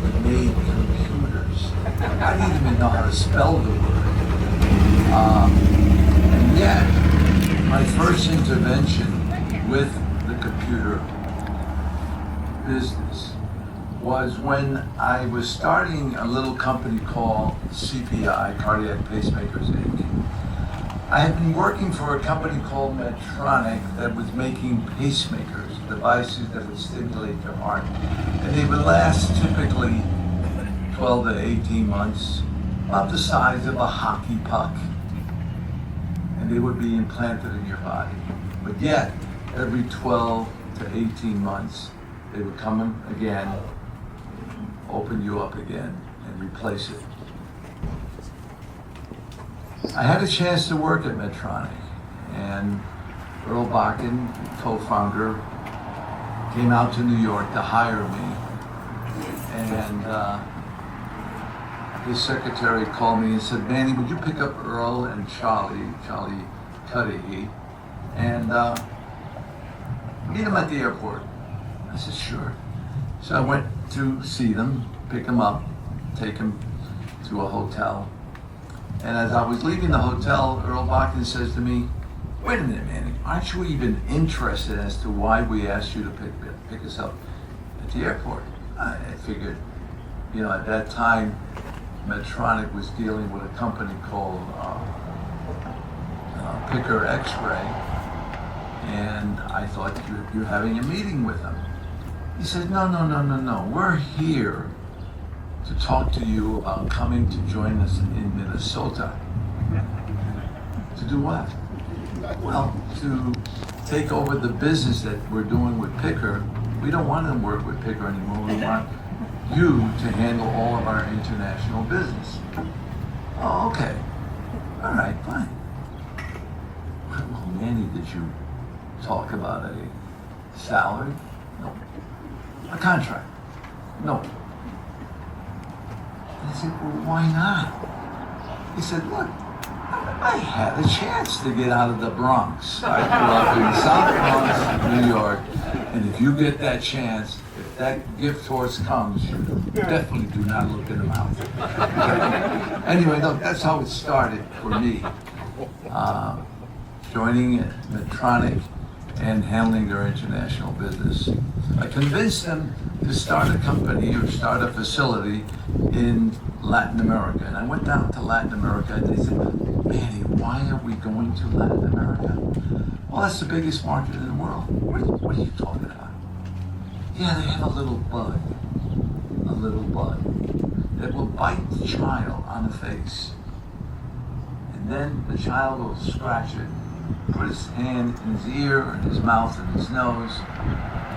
that made computers. I didn't even know how to spell the word. And yet, my first intervention with the computer business was when I was starting a little company called CPI, Cardiac Pacemakers Inc. I had been working for a company called Medtronic that was making pacemakers, devices that would stimulate your heart. And they would last typically 12 to 18 months, about the size of a hockey puck. And they would be implanted in your body. But yet, every 12 to 18 months, they would come in again, open you up again, and replace it. I had a chance to work at Medtronic, and Earl Bakken, co-founder, came out to New York to hire me, and his secretary called me and said, Manny, would you pick up Earl and Charlie Cuddy, and meet them at the airport? I said, sure. So I went to see them, pick them up, take them to a hotel. And as I was leaving the hotel, Earl Bakken says to me, wait a minute, Manny, aren't you even interested as to why we asked you to pick us up at the airport? I figured, at that time, Medtronic was dealing with a company called Picker X-Ray, and I thought you're having a meeting with them. He said, no, we're here to talk to you about coming to join us in Minnesota. To do what? Well, to take over the business that we're doing with Picker. We don't want to work with Picker anymore. We want you to handle all of our international business. Oh, okay. All right, fine. Well, Manny, did you talk about a salary? No. A contract? No. And I said, well, why not? He said, look, I had a chance to get out of the Bronx. I grew up in South Bronx, New York, and if you get that chance, if that gift horse comes, you definitely do not look in the mouth. Anyway, look, that's how it started for me. Joining Medtronic and handling their international business. I convinced them to start a company or start a facility in Latin America. And I went down to Latin America and they said, Manny, why are we going to Latin America? Well, that's the biggest market in the world. What are you talking about? Yeah, they have a little bug that will bite the child on the face. And then the child will scratch it, put his hand in his ear and his mouth and his nose,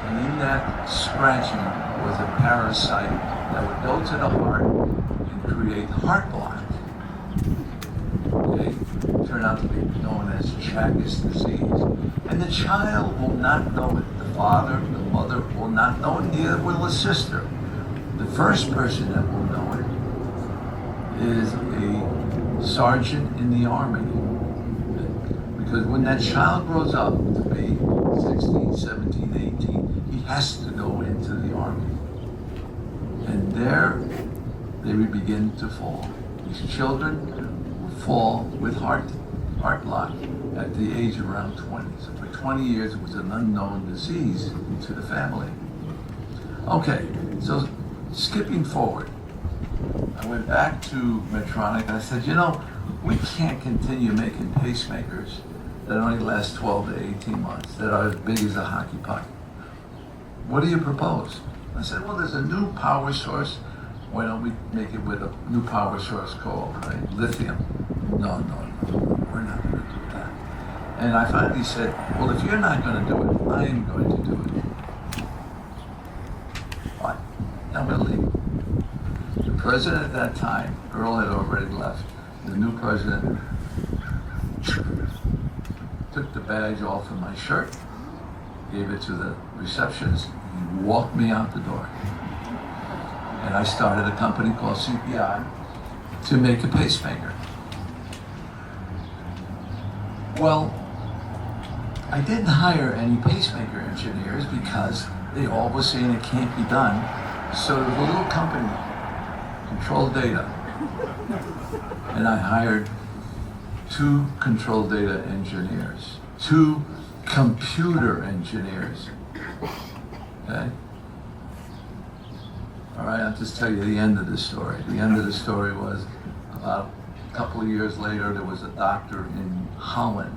and in that scratching was a parasite that would go to the heart and create heart block. Okay, turned out to be known as Chagas disease. And the child will not know it. The father, the mother will not know it, neither will the sister. The first person that will know it is a sergeant in the army. Because when that child grows up to be 16, 17, 18, he has to go into the army. And there they will begin to fall. These children will fall with heart block at the age of around 20. So for 20 years it was an unknown disease to the family. Okay, so skipping forward, I went back to Medtronic and I said, we can't continue making pacemakers that only last 12 to 18 months, that are as big as a hockey puck. What do you propose? I said, well, there's a new power source. Why don't we make it with a new power source called lithium? No, we're not going to do that. And I finally said, well, if you're not going to do it, I am going to do it. Fine, I'm going to leave. The president at that time, Earl had already left. The new president took the badge off of my shirt, gave it to the receptionist, and he walked me out the door. And I started a company called CPI to make a pacemaker. Well, I didn't hire any pacemaker engineers because they all were saying it can't be done. So there was a little company, Control Data, and I hired 2 control data engineers, 2 computer engineers. Okay? All right, I'll just tell you the end of the story. The end of the story was about a couple of years later, there was a doctor in Holland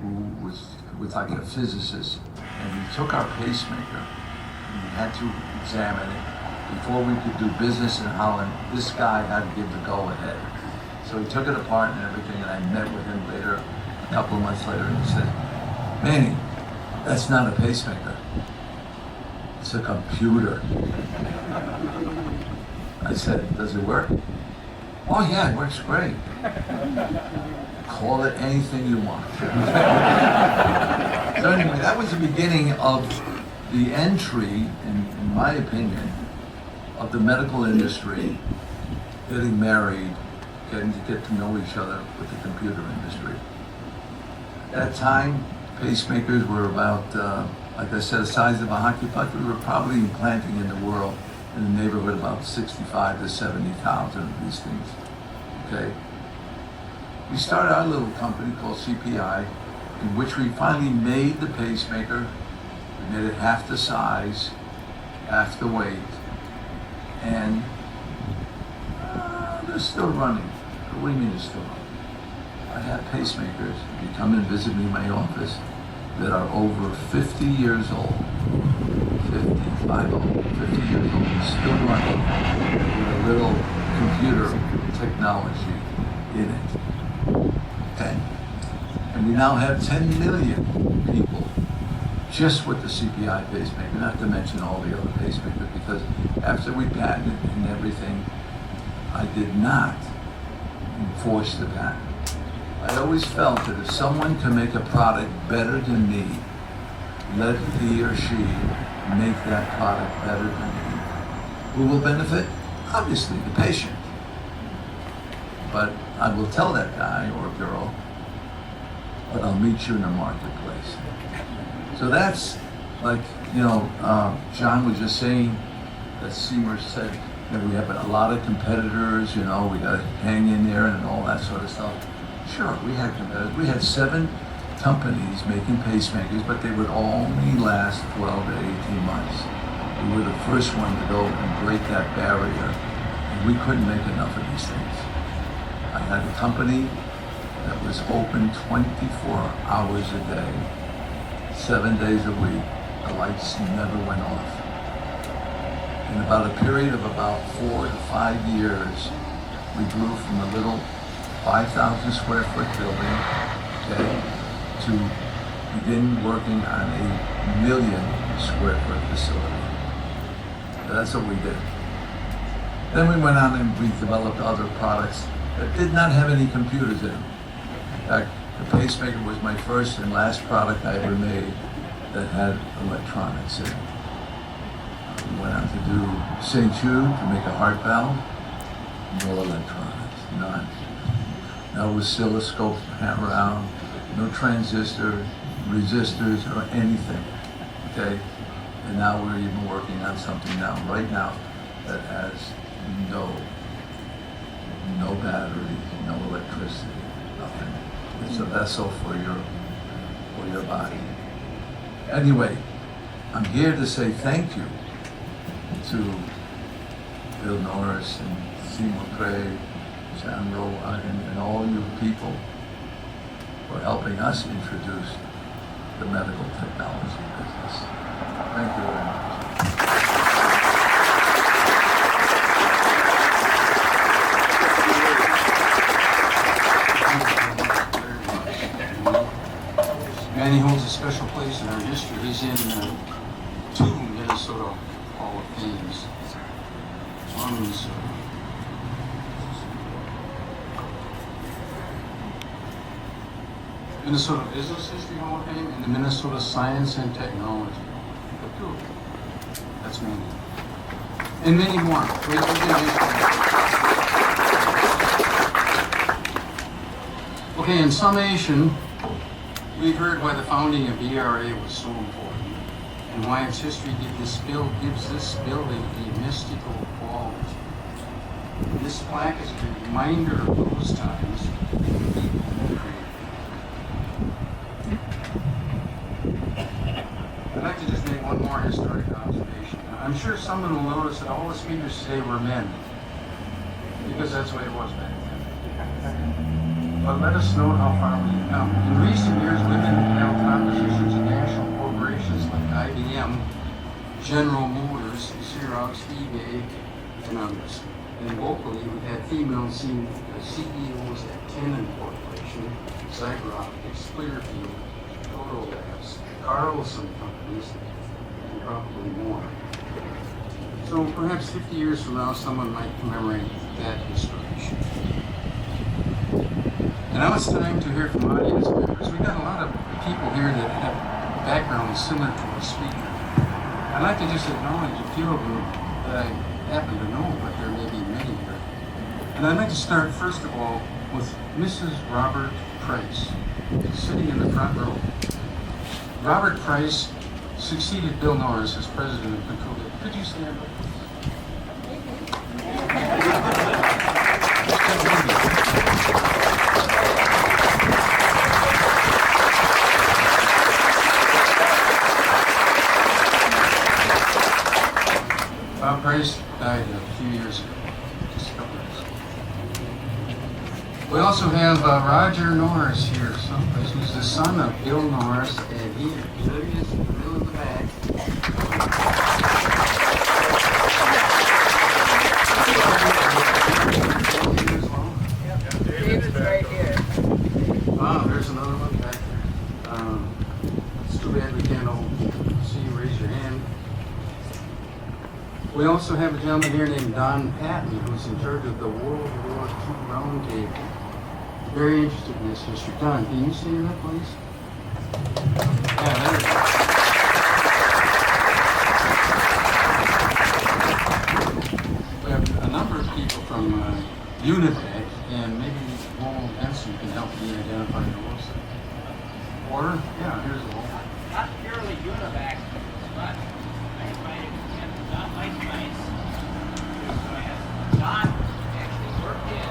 who was like a physicist, and he took our pacemaker and he had to examine it. Before we could do business in Holland, this guy had to give the go-ahead. So he took it apart and everything, and I met with him later, a couple of months later, and he said, Manny, that's not a pacemaker. It's a computer. I said, does it work? Oh yeah, it works great. Call it anything you want. So anyway, that was the beginning of the entry, in my opinion, of the medical industry, getting married, getting to get to know each other with the computer industry. At that time, pacemakers were about, like I said, the size of a hockey puck. We were probably implanting in the world in the neighborhood about 65 to 70,000 of these things. Okay. We started our little company called CPI, in which we finally made the pacemaker. We made it half the size, half the weight, and they're still running. What do you mean they're still running? I have pacemakers, if you come and visit me in my office, that are over 50 years old. 50 years old, still running with a little computer technology in it. Okay? And we now have 10 million people just with the CPI pacemaker, not to mention all the other pacemakers, because after we patented and everything, I did not enforce the patent. I always felt that if someone can make a product better than me, let he or she make that product better than me. Who will benefit? Obviously, the patient. But I will tell that guy or girl, but I'll meet you in the marketplace. So that's like, John was just saying, that Seymour said, we have a lot of competitors, we got to hang in there and all that sort of stuff. Sure, we had competitors. We had 7 companies making pacemakers, but they would only last 12 to 18 months. We were the first one to go and break that barrier, and we couldn't make enough of these things. I had a company that was open 24 hours a day, 7 days a week. The lights never went off. In about a period of about 4 to 5 years, we grew from a little 5,000 square foot building, okay, to begin working on a 1 million square foot facility. That's what we did. Then we went on and we developed other products that did not have any computers in them. In fact, the pacemaker was my first and last product I ever made that had electronics in it. We went on to do St. Jude to make a heart valve. No electronics, none. No oscilloscope around, no transistor, resistors, or anything. Okay? And now we're even working on something right now that has no battery, no electricity, nothing. It's a vessel for your body. Anyway, I'm here to say thank you to Bill Norris and Seymour Craig, John Rowe, and all you people for helping us introduce the medical technology business. Thank you very much. Manny holds a special place in our history. He's in 2 Minnesota Hall of Fames. One's Minnesota Business History Hall of Fame and the Minnesota Science and Technology. The 2 of them. That's Manny. And many more. Okay, in summation, we've heard why the founding of ERA was so important and why its history gives this building a mystical quality. This plaque is a reminder of those times when people created. I'd like to just make one more historic observation. I'm sure someone will notice that all the speakers today were men, because that's the way it was back then. But let us note how far we've come. In recent years, women held top positions in national corporations like IBM, General Motors, Xerox, eBay, and others. And locally, we've had females seen as CEOs at Canon Corporation, CyberOptics, Clearfield, Toto Labs, Carlson Companies, and probably more. So So perhaps 50 years from now, someone might commemorate that historian. And now it's time to hear from audience members. We've got a lot of people here that have backgrounds similar to our speaker. I'd like to just acknowledge a few of them that I happen to know, but there may be many here. And I'd like to start, first of all, with Mrs. Robert Price, sitting in the front row. Robert Price succeeded Bill Norris as president of the Code. Could you stand up? Bob Price died a few years ago, just a couple years ago. We also have Roger Norris here, someplace, who's the son of Bill Norris, and there he is in the middle of the back. David's right here. Wow, there's another one back there. It's too bad we can't all see you raise your hand. We also have a gentleman here named Don Patton, who's in charge of the World War II Roundtable. Very interested in this history. Don, can you stand up, please? Yeah, there you go. We have a number of people from UNIVAC, and maybe Lowell Benson can help me identify those. Or, yeah, here's a Lowell. Not purely UNIVAC, but I invited Don Lightmice. Don actually worked in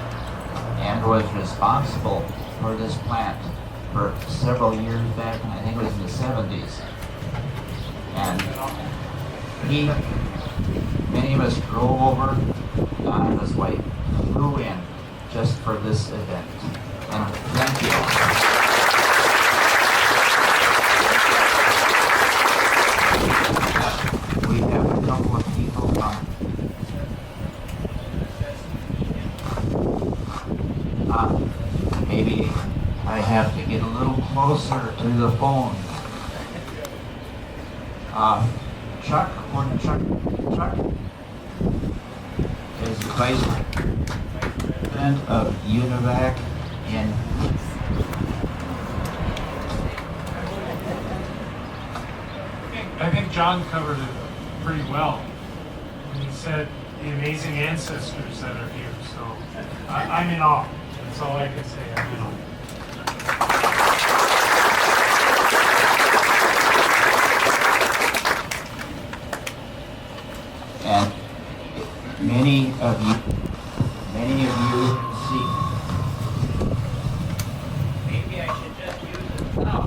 and was responsible for this plant for several years back, and I think it was in the 70s. And many of us drove over. Don and his wife flew in just for this event. And thank you. We have a couple of people maybe I have to get a little closer to the phone. Chuck is the vice president of UNIVAC in I think John covered it pretty well when he said the amazing ancestors that are here. So I'm in awe. That's all I can say. I'm in awe. and many of you see. Maybe I should just use it now.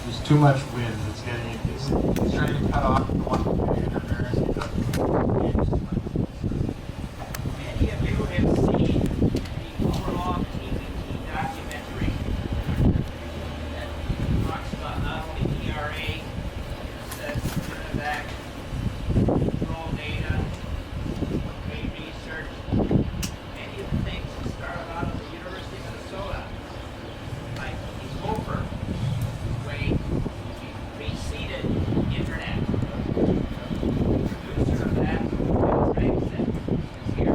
There's too much wind. It's trying to cut off the one interference. Many of you have seen the overall TBT documentary that talks about not only ERA, says UNIVAC, control data, great research. Many of the things that started out at the University of Minnesota, like the Gopher way, preceded internet. The producer of that, Greg said, is here.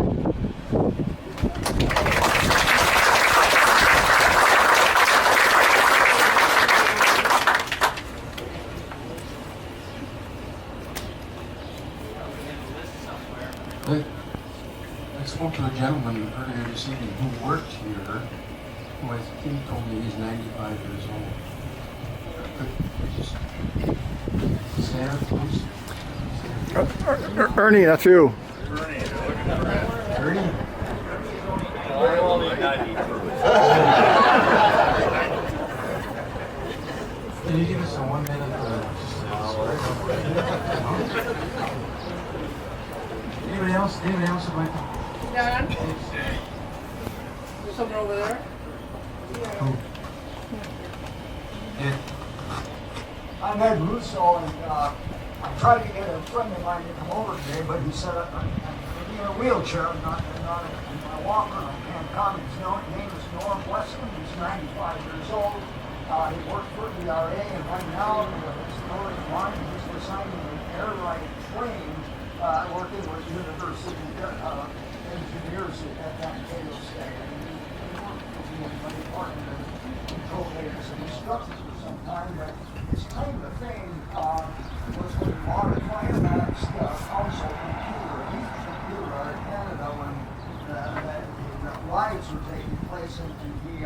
I spoke to a gentleman earlier this evening who worked here, who I think told me he's 95 years old. Could you just stand up, please? Ernie, that's you. Ernie? Can you give us a 1 minute? Anybody else? Anybody else would like to? Don? There's someone over there? Ed? I'm Ed Russo, and I tried to get a friend of mine to come over today, but he said, in a wheelchair, not in my walker. I can't come. His name is Norm Weston. He's 95 years old. He worked for ERA, and right now he's going on. He's designing an air ride train, working with university engineers at Mankato State. And he worked with me and my partner in Codebreakers and instructed for some time. But his claim to fame was when he bought a climaxed console computer, a huge computer out of Canada when the riots were taking place, and he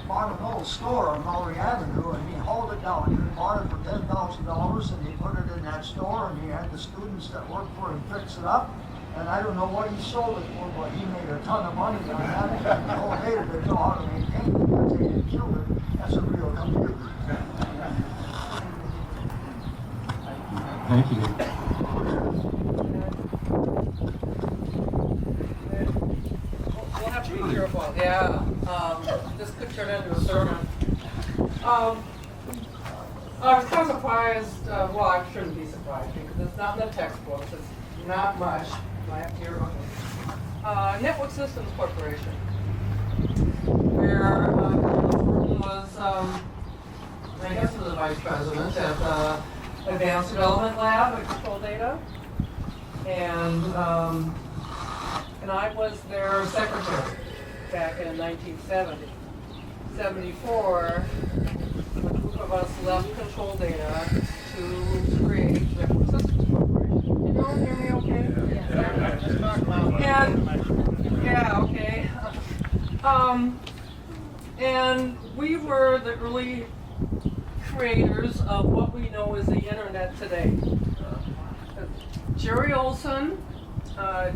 bought a little store on Mallory Avenue, and he hauled it down. He bought it for $10,000, and he put it in that store, and he had the students that worked for him fix it up. And I don't know what he sold it for, but he made a ton of money on that. And the whole data didn't know how to maintain it because they had killed it. That's a real computer. Thank you. We'll have to be careful. Yeah, this could turn into a sermon. I was kind of surprised. Well, I shouldn't be surprised because it's not in the textbooks. It's not much. I have to hear Network Systems Corporation, where was, I guess, he was the vice president at the Advanced Development Lab at Control Data, and I was their secretary back in 1970. 74, a group of us left Control Data to create Network Systems Corporation. Can you all hear me okay? Okay. And we were the early creators of what we know as the internet today. Jerry Olson,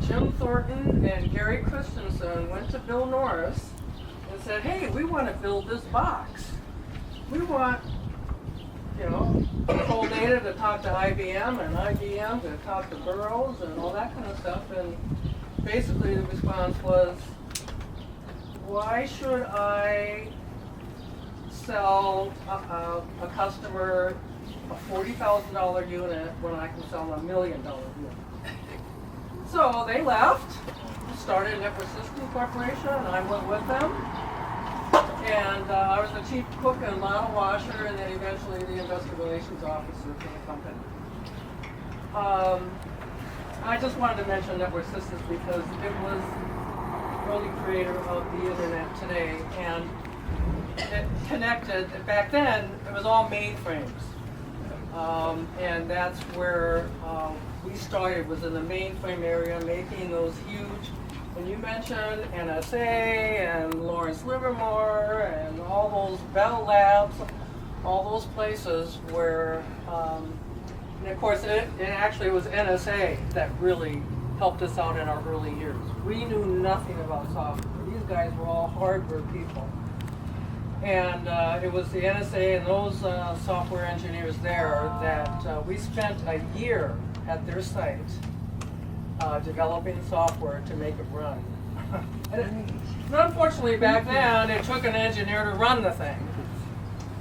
Jim Thornton, and Gary Christensen went to Bill Norris and said, hey, we want to build this box. We want, Control Data to talk to IBM and IBM to talk to Burroughs and all that kind of stuff. And basically the response was, why should I sell a customer a $40,000 unit when I can sell a $1 million unit? So they left, started Network Systems Corporation, and I went with them. And I was the chief cook and model washer, and then eventually the investor relations officer for the company. I just wanted to mention Network Systems because it was the early creator of the internet today, and it connected. Back then, it was all mainframes, and that's where we started. Was in the mainframe area, making those huge. When you mentioned NSA and Lawrence Livermore and all those Bell Labs, all those places where, and of course it actually was NSA that really helped us out in our early years. We knew nothing about software. These guys were all hardware people. And it was the NSA and those software engineers there that we spent a year at their site developing software to make it run. And unfortunately, back then, it took an engineer to run the thing.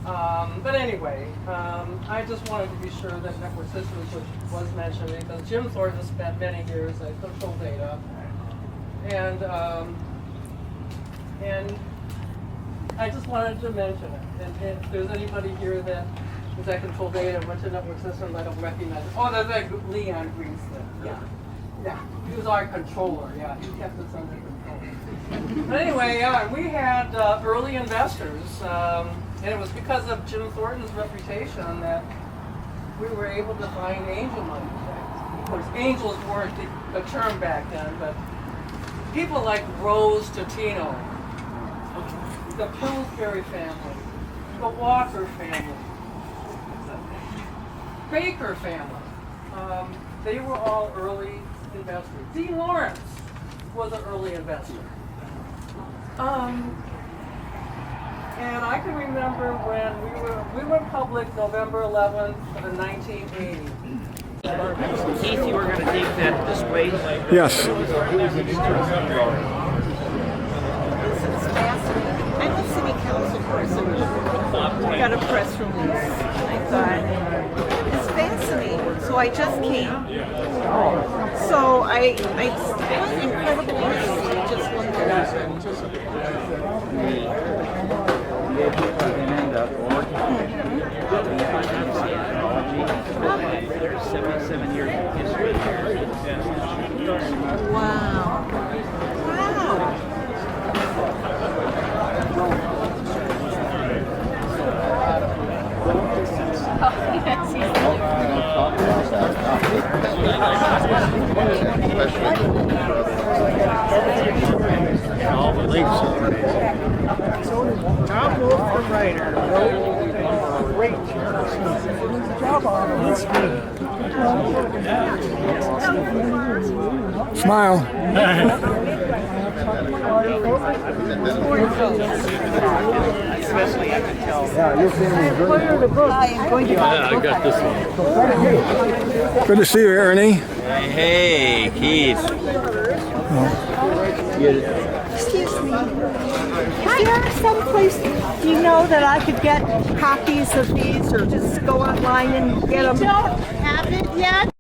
But anyway, I just wanted to be sure that Network Systems was mentioned because Jim Thornton spent many years at Control Data. And I just wanted to mention it. And if there's anybody here that was at Control Data and went to Network Systems, I don't recognize it. Oh, there's like Leon Greenston. Yeah, he was our controller. Yeah, he kept us under control. But anyway, we had early investors, and it was because of Jim Thornton's reputation that we were able to find angel money. Of course, angels weren't the term back then, but people like Rose Totino, the Pillsbury family, the Walker family, the Baker family. They were all early investors. Dean Lawrence was an early investor. And I can remember when we went public November 11th of 1980. Keith, you were going to take that display? Yes. I'm a city council person. I got a press release. I thought, it's fascinating. So I just came. So it's incredible. Just There's 77 years of history here. wow. All the links. Tom Wolf, the writer. Great. Job on it. That's good. Smile. Especially I can tell. Yeah, I got this one. Good to see you, Ernie. Hey, Keith. Excuse me. Is there some place, do you know, that I could get copies of these or just go online and get them? I don't have it yet.